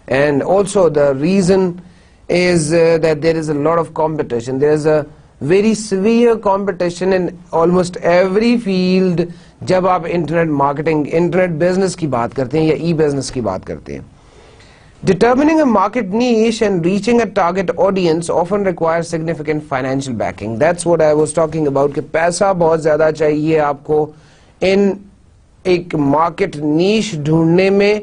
And also the reason is that there is a lot of competition. There is a very severe competition in almost every field. جب آپ internet marketing, internet business کی بات کرتے ہیں یا e business کی بات کرتے ہیں. Determining a market niche and reaching a target audience often requires significant financial backing. That's what I was talking about, کہ پیسہ بہت زیادہ چاہیے آپ کو ان ایک مارکیٹ نیش ڈھونڈنے میں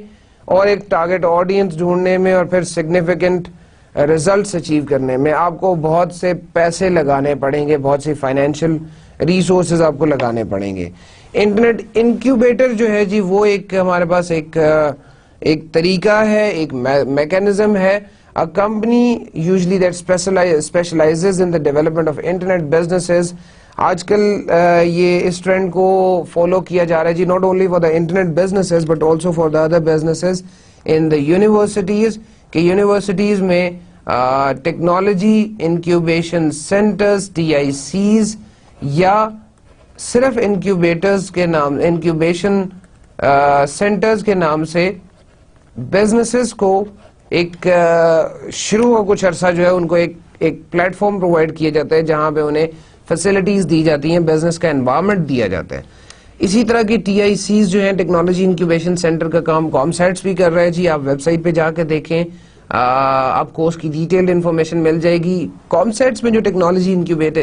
اور ایک ٹارگیٹ آڈینس ڈھونڈنے میں اور پھر سگنیفیکنٹ ریزلٹس اچیو کرنے میں. آپ کو بہت سے پیسے لگانے پڑیں گے, بہت سی فائنینشیل ریسورسز آپ کو لگانے پڑیں گے. انٹرنیٹ انکیوبیٹر جو ہے جی وہ ایک ہمارے پاس ایک طریقہ ہے, ایک میکینزم ہے. A company usually that specializes in the development of internet businesses. آج کل یہ اس ٹرینڈ کو فالو کیا جا رہا ہے جی, not only for the internet businesses but also for the other businesses in the universities, کہ یونیورسٹیز میں ٹیکنالوجی انکیوبیشن سینٹرز TICs یا صرف انکیوبیٹرز کے نام, انکیوبیشن سینٹرز کے نام سے بزنسز کو ایک شروع کچھ عرصہ جو ہے ان کو ایک پلیٹ فارم پرووائڈ کیا جاتا ہے جہاں پہ انہیں فیسلٹیز دی جاتی ہیں, بزنس کا انوائرمنٹ دیا جاتا ہے. اسی طرح کی TICs جو ہیں ٹیکنالوجی انکیوبیشن سینٹر کا کام کامسیٹس بھی کر رہے ہیں جی. آپ ویب سائٹ پہ جا کے دیکھیں, آپ کو اس کی ڈیٹیلڈ انفارمیشن مل جائے گی. کامسیٹس میں جو ٹیکنالوجی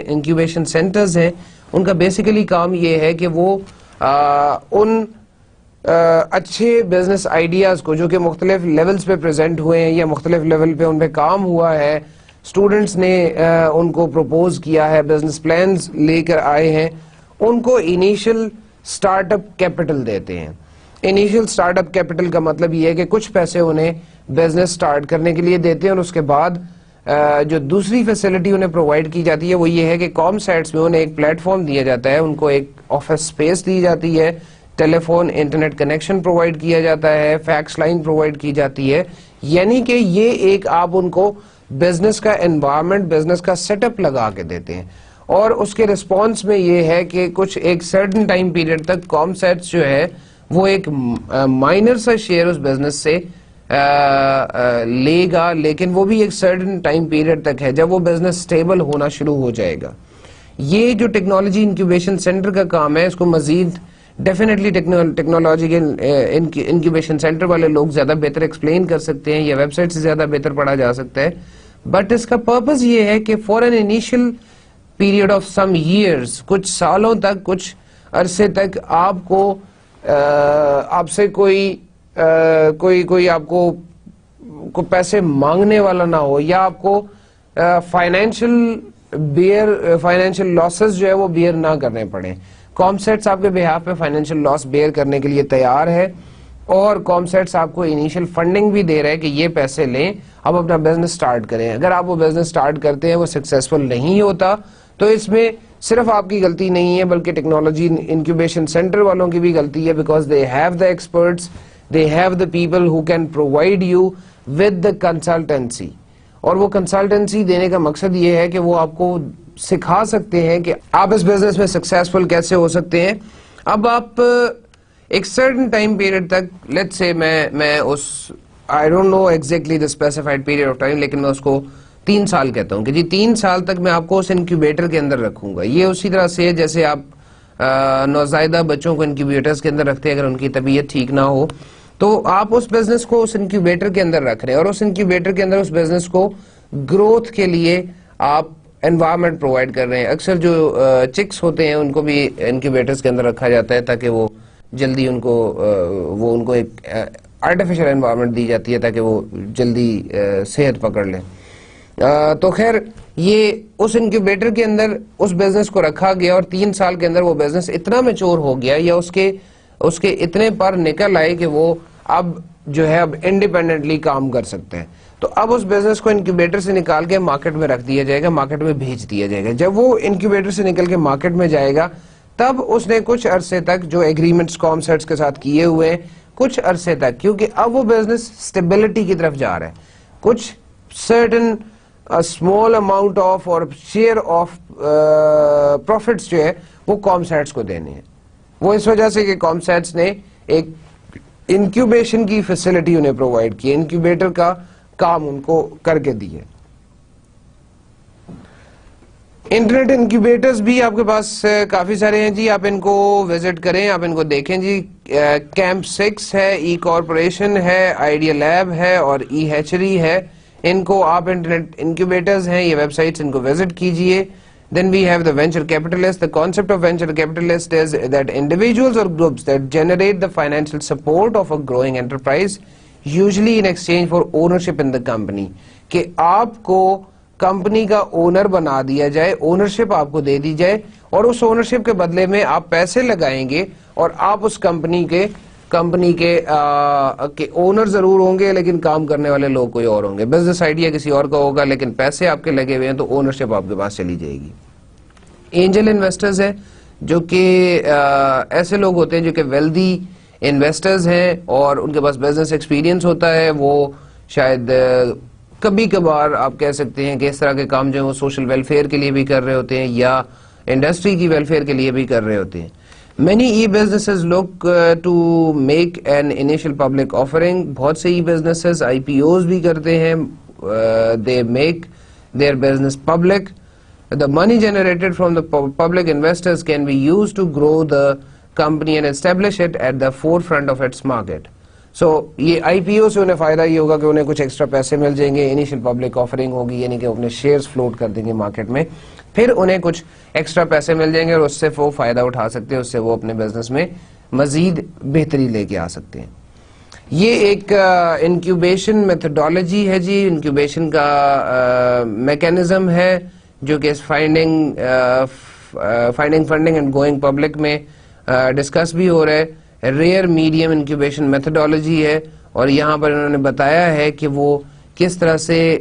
انکیوبیشن سینٹرز ہیں ان کا بیسیکلی کام یہ ہے کہ وہ ان اچھے بزنس آئیڈیاز کو جو کہ مختلف لیولز پہ پریزنٹ ہوئے ہیں یا مختلف لیول پہ ان پہ کام ہوا ہے, اسٹوڈنٹس نے ان کو پروپوز کیا ہے, بزنس پلانز لے کر آئے ہیں, ان کو انیشل سٹارٹ اپ کیپٹل دیتے ہیں. انیشل سٹارٹ اپ کیپٹل کا مطلب یہ ہے کہ کچھ پیسے انہیں بزنس سٹارٹ کرنے کے لیے دیتے ہیں اور اس کے بعد جو دوسری فیسلٹی انہیں پرووائڈ کی جاتی ہے وہ یہ ہے کہ کام سائٹس میں انہیں ایک پلیٹ فارم دیا جاتا ہے, ان کو ایک آفس اسپیس دی جاتی ہے, ٹیلی فون انٹرنیٹ کنیکشن پرووائڈ کیا جاتا ہے, فیکس لائن پرووائڈ کی جاتی ہے. یعنی کہ یہ ایک آپ ان کو بزنس کا انوائرمنٹ, بزنس کا سیٹ اپ لگا کے دیتے ہیں اور اس کے رسپانس میں یہ ہے کہ کچھ ایک سرٹن ٹائم پیریڈ تک کام سیٹس جو ہے وہ ایک مائنر سا شیئر اس بزنس سے لے گا, لیکن وہ بھی ایک سرٹن ٹائم پیریڈ تک ہے جب وہ بزنس سٹیبل ہونا شروع ہو جائے گا. یہ جو ٹیکنالوجی انکیوبیشن سینٹر کا کام ہے اس کو مزید ڈیفینیٹلی ٹیکنالوجیکل انکیوبیشن سینٹر والے لوگ زیادہ بہتر ایکسپلین کر سکتے ہیں یا ویب سائٹ سے زیادہ بہتر پڑھا جا سکتا ہے. بٹ اس کا پرپز یہ ہے کہ for N initial period of some years, کچھ سالوں تک, کچھ عرصے تک آپ کو آپ سے کوئی آپ کو پیسے مانگنے والا نہ ہو یا آپ کو فائنینشیل لاسز جو ہے وہ بیئر نہ کرنے پڑے. کامسیٹس آپ کے بہاف پہ فائنینشیل لاس بیئر کرنے کے لیے تیار ہے اور کامسیٹس آپ کو انیشیل فنڈنگ بھی دے رہے ہیں کہ یہ پیسے لیں, اب اپنا بزنس سٹارٹ کریں. اگر آپ وہ بزنس سٹارٹ کرتے ہیں وہ سکسیسفل نہیں ہوتا تو اس میں صرف آپ کی غلطی نہیں ہے بلکہ ٹیکنالوجی انکیوبیشن سینٹر والوں کی بھی غلطی ہے, because they have the experts, they have the people who can provide you with the consultancy. اور وہ کنسلٹنسی دینے کا مقصد یہ ہے کہ وہ آپ کو سکھا سکتے ہیں کہ آپ اس بزنس میں سکسیسفل کیسے ہو سکتے ہیں. اب آپ ایک سرٹن ٹائم پیریڈ تک, لیٹس سے میں اس I don't know exactly the specified period of time, لیکن میں اس کو 3 سال کہتا ہوں کہ جی 3 سال تک میں آپ کو اس انکیوبیٹر کے اندر رکھوں گا. یہ اسی طرح سے جیسے آپ نوزائیدہ بچوں کو انکیوبیٹرز کے اندر رکھتے ہیں, اگر ان کی طبیعت ٹھیک نہ ہو تو آپ اس بزنس کو اس انکیوبیٹر کے اندر رکھ رہے ہیں, اور اس انکیوبیٹر کے اندر اس بزنس کو گروتھ کے لیے آپ انوائرمنٹ پرووائڈ کر رہے ہیں. اکثر جو چکس ہوتے ہیں ان کو بھی انکیوبیٹرز کے اندر رکھا جاتا ہے تاکہ وہ جلدی ان کو ایک آرٹیفیشل انوائرمنٹ دی جاتی ہے تاکہ وہ جلدی صحت پکڑ لیں. تو خیر یہ اس انکیوبیٹر کے اندر اس بزنس کو رکھا گیا, اور 3 سال کے اندر وہ بزنس اتنا میچور ہو گیا, یا اس کے اتنے پر نکل آئے کہ وہ اب جو ہے اب انڈیپینڈنٹلی کام کر سکتے ہیں. تو اب اس بزنس کو انکیوبیٹر سے نکال کے مارکیٹ میں رکھ دیا جائے گا, مارکیٹ میں بھیج دیا جائے گا. جب وہ انکیوبیٹر سے نکل کے مارکیٹ میں جائے گا تب اس نے کچھ عرصے تک جو ایگریمنٹس کامسیٹس کے ساتھ کیے ہوئے ہیں, کچھ عرصے تک, کیونکہ اب وہ بزنس اسٹیبلٹی کی طرف جا رہا ہے, کچھ سرٹن اسمال اماؤنٹ آف اور شیئر آف پروفٹس جو ہے وہ کامسیٹس کو دینے ہیں. وہ اس وجہ سے کہ کامسیٹس نے ایک انکیوبیشن کی فیسلٹی انہیں پرووائڈ کی, انکیوبیٹر کا کام ان کو کر کے دیے. انٹرنیٹ انکیوبیٹرز بھی آپ کے پاس کافی سارے ہیں جی, آپ ان کو وزٹ کریں, آپ ان کو دیکھیں جی. کیمپ 6 ہے, ای کارپوریشن ہے, آئیڈیا لیب ہے اور ای ہیچری ہے. ان کو آپ انٹرنیٹ انکیوبیٹرز ہیں, یہ ویب سائٹس, ان کو وزٹ کیجئے. Then we have the venture capitalist. The concept of venture capitalist is that individuals or groups that generate the financial support of a growing enterprise, usually in exchange for ownership in the company. کہ آپ کو company کا owner بنا دیا جائے, ownership آپ کو دے دی جائے, اور اس اونرشپ کے بدلے میں آپ پیسے لگائیں گے, اور آپ اس کمپنی کے اونر ضرور ہوں گے لیکن کام کرنے والے لوگ کوئی اور ہوں گے. بزنس آئیڈیا کسی اور کا ہوگا لیکن پیسے آپ کے لگے ہوئے ہیں تو اونرشپ آپ کے پاس چلی جائے گی. اینجل انویسٹرز ہیں جو کہ ایسے لوگ ہوتے ہیں جو کہ ویلدی انویسٹرز ہیں اور ان کے پاس بزنس ایکسپیرینس ہوتا ہے. وہ شاید کبھی کبھار آپ کہہ سکتے ہیں کہ اس طرح کے کام جو ہیں وہ سوشل ویلفیئر کے لیے بھی کر رہے ہوتے ہیں یا انڈسٹری کی ویلفیئر کے لیے بھی کر رہے ہوتے ہیں. Many e-businesses look to make an initial public offering. بہت سے e-businesses IPOs بھی کرتے ہیں. They make their business public. The money generated from the public investors can be used to grow the company and establish it at the forefront of its market. So یہ IPO سے انہیں فائدہ یہ ہوگا کہ انہیں کچھ ایکسٹرا پیسے مل جائیں گے, انیشیل پبلک آفرنگ ہوگی یعنی کہ اپنے شیئرز فلوٹ کر دیں گے مارکیٹ میں, پھر انہیں کچھ ایکسٹرا پیسے مل جائیں گے اور اس سے وہ فائدہ اٹھا سکتے ہیں, اس سے وہ اپنے بزنس میں مزید بہتری لے کے آ سکتے ہیں. یہ ایک انکیوبیشن میتھڈالوجی ہے جی, انکیوبیشن کا میکینزم ہے جو کہ finding funding and going public میں ڈسکس بھی ہو رہا ہے. ریئر میڈیم انکیوبیشن میتھڈالوجی ہے, اور یہاں پر انہوں نے بتایا ہے کہ وہ کس طرح سے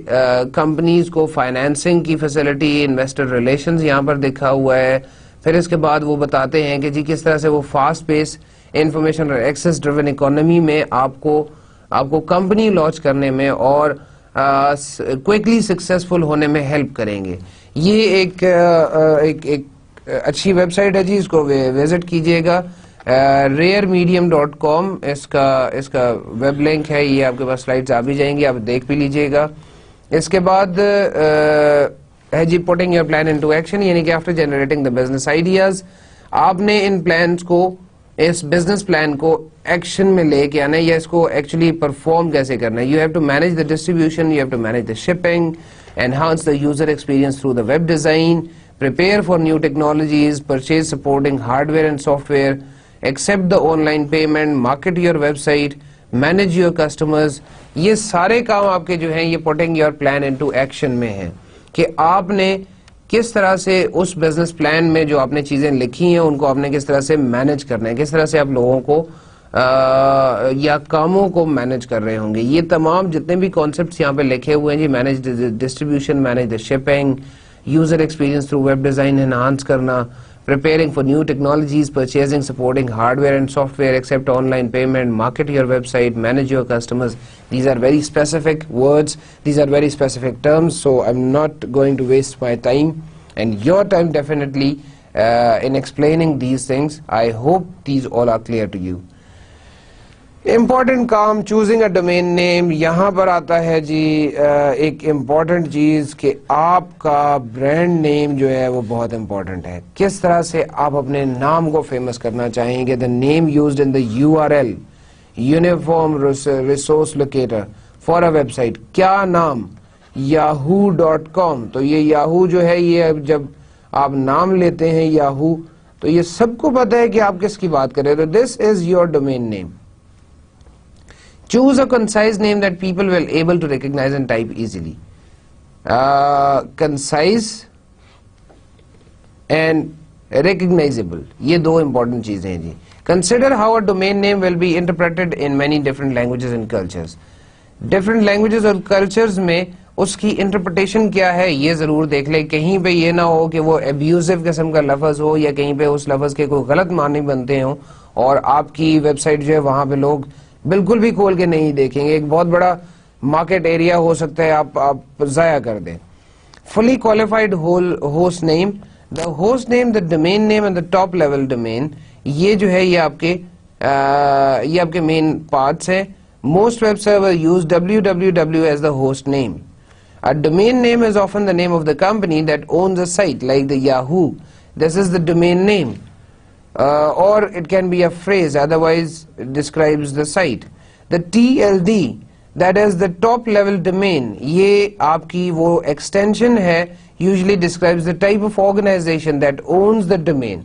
کمپنیز کو فائنینسنگ کی فیسلٹی, انویسٹر ریلیشنز یہاں پر دکھا ہوا ہے. پھر اس کے بعد وہ بتاتے ہیں کہ جی کس طرح سے وہ فاسٹ پیس انفارمیشن اور ایکسیس ڈریون اکانومی میں آپ کو کمپنی لانچ کرنے میں اور کوئکلی سکسیسفل ہونے میں ہیلپ کریں گے. یہ ایک اچھی ویب سائٹ ہے جی, اس کو وزٹ کیجئے گا. raremedium.com اس کا ویب لنک ہے, یہ آپ کے پاس سلائیڈز آ بھی جائیں گی, آپ دیکھ بھی لیجئے گا. اس کے بعد ہے جی putting your plan into action, یعنی کہ after generating the business ideas آپ نے ان پلانز کو, اس بزنس پلان کو ایکشن میں لے کے آنا ہے یا اس کو ایکچولی پرفارم کیسے کرنا ہے. You have to manage the distribution, you have to manage the shipping, enhance the user experience through the web design, prepare for new technologies, purchase supporting hardware and software, accept the online payment, market your website, manage your customers. یہ سارے کام آپ کے جو ہیں یہ putting your plan into action میں ہیں کہ آپ نے کس طرح سے اس بزنس پلان میں جو آپ نے چیزیں لکھی ہیں ان کو آپ نے کس طرح سے مینج کرنا ہے, کس طرح سے آپ لوگوں کو یا کاموں کو مینج کر رہے ہوں گے. یہ تمام جتنے بھی کانسیپٹس یہاں پہ لکھے ہوئے ہیں جی, manage distribution, manage the shipping, user experience through web design enhance کرنا, preparing for new technologies, purchasing supporting hardware and software, accept online payment, market your website, manage your customers. These are very specific words, these are very specific terms, so I'm not going to waste my time and your time definitely in explaining these things. I hope these all are clear to you. Important کام choosing a domain name. یہاں پر آتا ہے جی ایک important چیز کہ آپ کا برانڈ نیم جو ہے وہ بہت امپورٹنٹ ہے. کس طرح سے آپ اپنے نام کو فیمس کرنا چاہیں گے. The name used in the URL uniform resource locator for a website. کیا نام؟ yahoo.com. تو یہ یاہو جو ہے یہ جب آپ نام لیتے ہیں یاہو تو یہ سب کو پتا ہے کہ آپ کس کی بات کریں. تو this is your domain name. Choose a concise name that people will able to recognize and type easily. Concise and recognizable. یہ دو important چیزیں ہیں جی. Consider how a domain name will be interpreted in many different languages and cultures. Different languages اور cultures میں اس کی interpretation کیا ہے یہ ضرور دیکھ لیں. کہیں پہ یہ نہ ہو کہ وہ ابیوزو قسم کا لفظ ہو یا کہیں پہ اس لفظ کے کوئی غلط معنی بنتے ہوں اور آپ کی ویب سائٹ جو ہے وہاں پہ لوگ بالکل بھی کھول کے نہیں دیکھیں گے. ایک بہت بڑا مارکیٹ ایریا ہو سکتا ہے آپ ضائع کر دیں. Fully qualified host name. The host name, the domain name and the top level domain, یہ جو ہے یہ آپ کے مین پارٹس ہیں. Most web server use www as the host name. A domain name is often the name of the company that owns a site like the Yahoo. This is the domain name. Or it can be a phrase, otherwise it describes the site. The TLD, that is the top level domain, یہ آپ کی وہ extension ہے, usually describes the type of organization that owns the domain.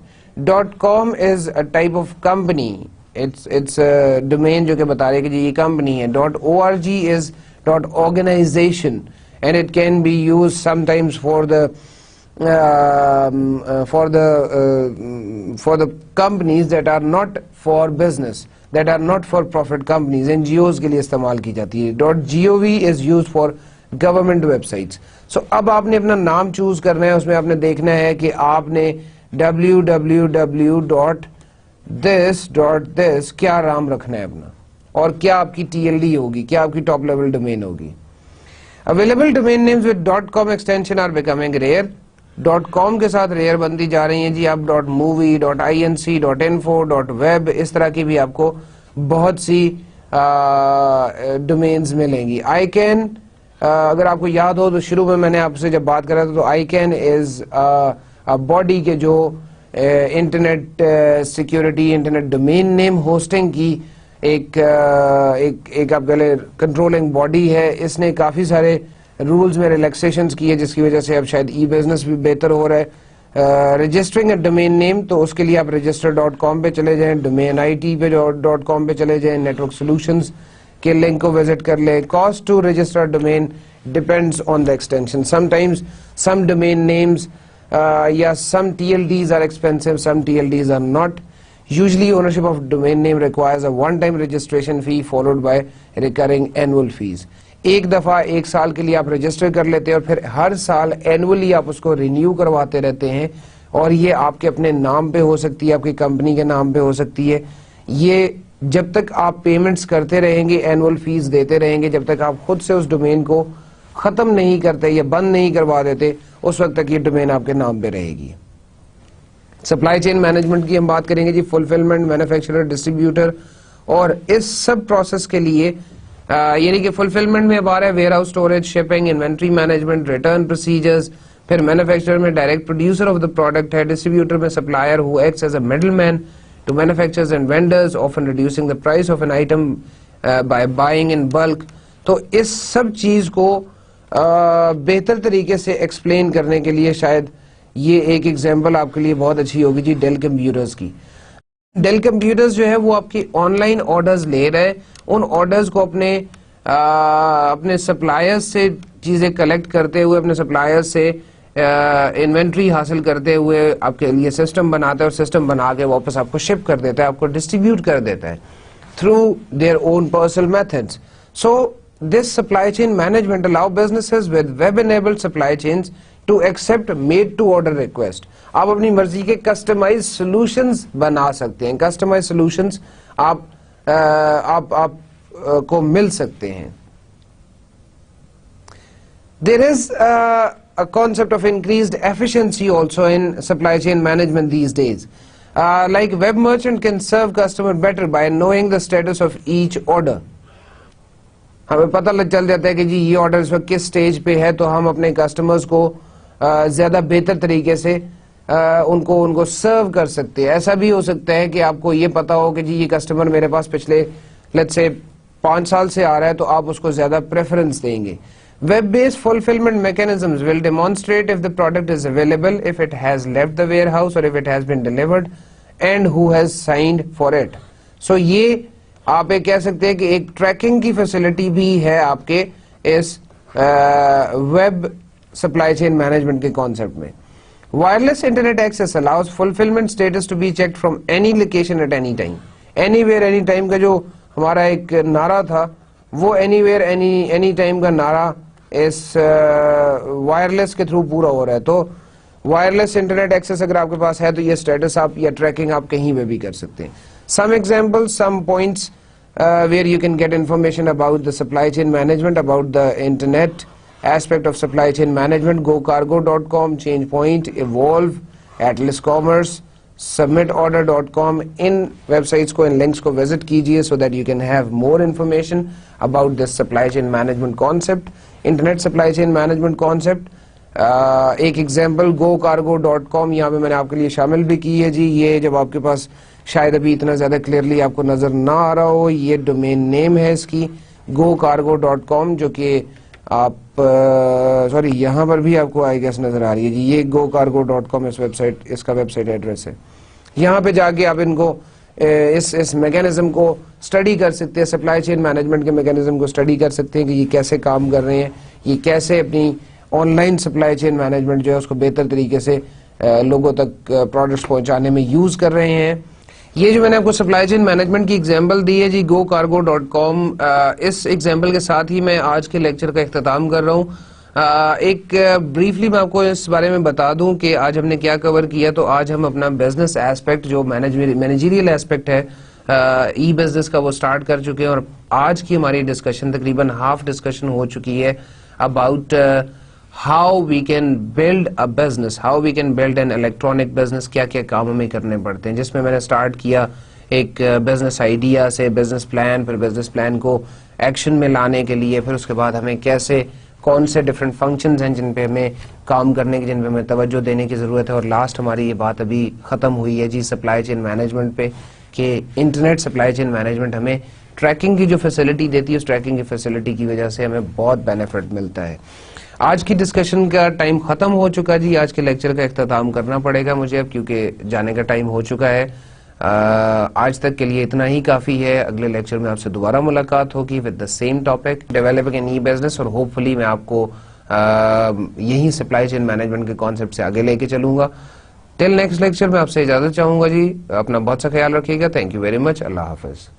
.com is a type of company. It's a domain جو کہ بتا رہے کہ جی یہ company ہے. .org is .organization and it can be used sometimes for the companies that are not for business, that are not for profit companies. NGOs کے لیے استعمال کی جاتی ہے. .gov is used for government websites. So اب آپ نے اپنا نام چوز کرنا ہے, اس میں آپ نے دیکھنا ہے کہ آپ نے www.this کیا نام رکھنا ہے اپنا اور کیا آپ کی TLD ہوگی, کیا آپ کی ٹاپ لیول ڈومین ہوگی. Available domain names with .com extension are becoming rare. .com کے ساتھ ریئر بنتی جا رہی ہیں جی. اب .movie, .inc, .info, .web اس طرح کی بھی آپ کو بہت سی ڈومینز ملیں گی. ICANN, اگر آپ کو یاد ہو تو شروع میں نے آپ سے جب بات کر رہا تھا تو ICANN از باڈی کے جو internet security, internet domain name hosting کی ایک آپ کہہ لیں کنٹرولنگ باڈی ہے. اس نے کافی سارے رولز میں ریلیکسیشنز کی ہے جس کی وجہ سے اب شاید ای بزنس بھی بہتر ہو رہا ہے. رجسٹرنگ اے ڈومین نیم, تو اس کے لیے آپ register.com پہ چلے جائیں, ڈومین IT پہ .com پہ چلے جائیں, نیٹورک سولوشنز کے لنک کو وزٹ کر لیں. Cost to register domain depends on the extension. Sometimes some domain names یا some TLDs are expensive, some TLDs are not. Usually ownership of domain name requires a one-time registration fee followed by recurring annual fees. ایک دفعہ ایک سال کے لیے آپ register کر لیتے ہیں اور پھر ہر سال اینولی آپ اس کو رینیو کرواتے رہتے ہیں, اور یہ آپ کے اپنے نام پہ ہو سکتی ہے, آپ کی کمپنی کے نام پہ ہو سکتی ہے. یہ جب تک آپ پیمنٹس کرتے رہیں گے, اینول فیس دیتے رہیں گے, جب تک آپ خود سے اس ڈومین کو ختم نہیں کرتے یا بند نہیں کروا دیتے, اس وقت تک یہ ڈومین آپ کے نام پہ رہے گی. سپلائی چین مینجمنٹ کی ہم بات کریں گے جی. فلفلمنٹ, مینوفیکچرر, ڈسٹریبیوٹر, اور اس سب پروسیس کے لیے یعنی کہ فلفلمنٹ میں اب آ رہا ہے warehouse, storage, shipping, inventory management, return procedures. پھر مینوفیکچرر میں direct producer of the product ہے. ڈسٹریبیوٹر میں سپلائر ہو acts as a middleman to manufacturers and vendors, often reducing the price of an item by buying in bulk. تو اس سب چیز کو بہتر طریقے سے ایکسپلین کرنے کے لیے شاید یہ ایک ایگزامپل آپ کے لیے بہت اچھی ہوگی جی ڈیل کمپیوٹرز کی. ڈیل کمپیوٹرز جو ہے وہ آپ کی آن لائن آرڈرز لے رہے, ان آرڈرز کو اپنے سپلائرز سے چیزیں کلیکٹ کرتے ہوئے, اپنے سپلائرز سے انوینٹری حاصل کرتے ہوئے آپ کے لیے سسٹم بناتا ہے, اور سسٹم بنا کے واپس آپ کو شپ کر دیتا ہے, آپ کو ڈسٹریبیوٹ کر دیتا ہے through their own personal methods. So this supply chain management allow businesses with web enabled supply chains to accept made to order request. آپ اپنی مرضی کے کسٹمائز سولوشنز بنا سکتے ہیں, کسٹمائز سولوشنز آپ کو مل سکتے ہیں. There is a concept of increased efficiency also in supply chain management these days. Like web merchant can serve customer better by knowing the status of each order. ہمیں پتہ چل جاتا ہے کہ جی یہ آرڈر اس وقت کس سٹیج پہ ہے, تو ہم اپنے کسٹمرز کو زیادہ بہتر طریقے سے ان کو سرو کر سکتے ہیں. ایسا بھی ہو سکتا ہے کہ آپ کو یہ پتا ہو کہ جی یہ کسٹمر میرے پاس پچھلے لیٹس سے 5 سال سے آ رہا ہے, تو آپ اس کو زیادہ پریفرنس دیں گے. Web based fulfillment mechanisms will demonstrate if the product is available, if it has left the warehouse, or if it has been delivered, and who has signed for it. So یہ آپ ایک کہہ سکتے ہیں کہ ایک ٹریکنگ کی facility بھی ہے آپ کے اس ویب سپلائی چین مینجمنٹ کے کانسیپٹ میں. Wireless internet access allows fulfillment status to be checked from any location at any time. Anywhere any time کا جو ہمارا ایک نعرہ تھا, وہ اینی ویئر اینی ٹائم کا نعرہ اس وائرلیس کے تھرو پورا ہو رہا ہے. تو وائرلیس انٹرنیٹ ایکسیس اگر آپ کے پاس ہے تو یہ اسٹیٹس آپ یا ٹریکنگ آپ کہیں پہ بھی کر سکتے ہیں. Some examples, some points where you can get information about the supply chain management, about the internet aspect of supply chain management: GoCargo.com, ChangePoint, Evolve, Atlas Commerce, SubmitOrder.com. In web sites کو, ان links کو visit کیجئے so that you can have more information about this supply chain management concept, internet supply chain management concept. ایک example GoCargo.com یہاں پہ میں نے آپ کے لیے شامل بھی کی ہے جی. یہ جب آپ کے پاس شاید ابھی اتنا زیادہ کلیئرلی آپ کو نظر نہ آ رہا ہو, یہ ڈومین نیم ہے اس کی GoCargo.com, جو کہ آپ سوری یہاں پر بھی آپ کو آئی گیس نظر آ رہی ہے جی. یہ GoCargo.com اس ویب سائٹ, اس کا ویب سائٹ ایڈریس ہے. یہاں پہ جا کے آپ ان کو اس میکینزم کو اسٹڈی کر سکتے ہیں, سپلائی چین مینجمنٹ کے میکینزم کو اسٹڈی کر سکتے ہیں کہ یہ کیسے کام کر رہے ہیں, یہ کیسے اپنی online supply chain management جو ہے اس کو بہتر طریقے سے لوگوں تک پروڈکٹس پہنچانے میں یوز کر رہے ہیں. یہ جو میں نے آپ کو سپلائی چین مینجمنٹ کی ایگزامپل دی ہے جی GoCargo.com, اس ایگزامپل کے ساتھ ہی میں آج کے لیکچر کا اختتام کر رہا ہوں. ایک بریفلی میں آپ کو اس بارے میں بتا دوں کہ آج ہم نے کیا کور کیا. تو آج ہم اپنا بزنس ایسپیکٹ جو مینیجریل ایسپیکٹ ہے ای بزنس کا وہ سٹارٹ کر چکے ہیں, اور آج کی ہماری ڈسکشن تقریباً ہاف ڈسکشن ہو چکی ہے about how we can build a business, how we can build an electronic business, کیا کیا کام ہمیں کرنے پڑتے ہیں. جس میں نے سٹارٹ کیا ایک بزنس آئیڈیا سے, بزنس پلان, پھر بزنس پلان کو ایکشن میں لانے کے لیے پھر اس کے بعد ہمیں کیسے کون سے ڈفرینٹ فنکشنز ہیں جن پہ ہمیں کام کرنے کی, جن پہ ہمیں توجہ دینے کی ضرورت ہے. اور لاسٹ ہماری یہ بات ابھی ختم ہوئی ہے جی سپلائی چین مینجمنٹ پہ, کہ انٹرنیٹ سپلائی چین مینجمنٹ ہمیں ٹریکنگ کی جو فیسلٹی دیتی ہے, اس ٹریکنگ کی فیسلٹی کی وجہ سے ہمیں بہت بینیفٹ ملتا ہے. آج کی ڈسکشن کا ٹائم ختم ہو چکا جی. آج کے لیکچر کا اختتام کرنا پڑے گا مجھے اب, کیونکہ جانے کا ٹائم ہو چکا ہے. آج تک کے لیے اتنا ہی کافی ہے. اگلے لیکچر میں آپ سے دوبارہ ملاقات ہوگی with the same topic, developing an e business, اور ہوپ فلی میں آپ کو یہی سپلائی چین مینجمنٹ کے کانسیپٹ سے آگے لے کے چلوں گا. ٹل نیکسٹ لیکچر میں آپ سے اجازت چاہوں گا جی. اپنا بہت سا خیال رکھیے گا. Thank you very much. اللہ حافظ.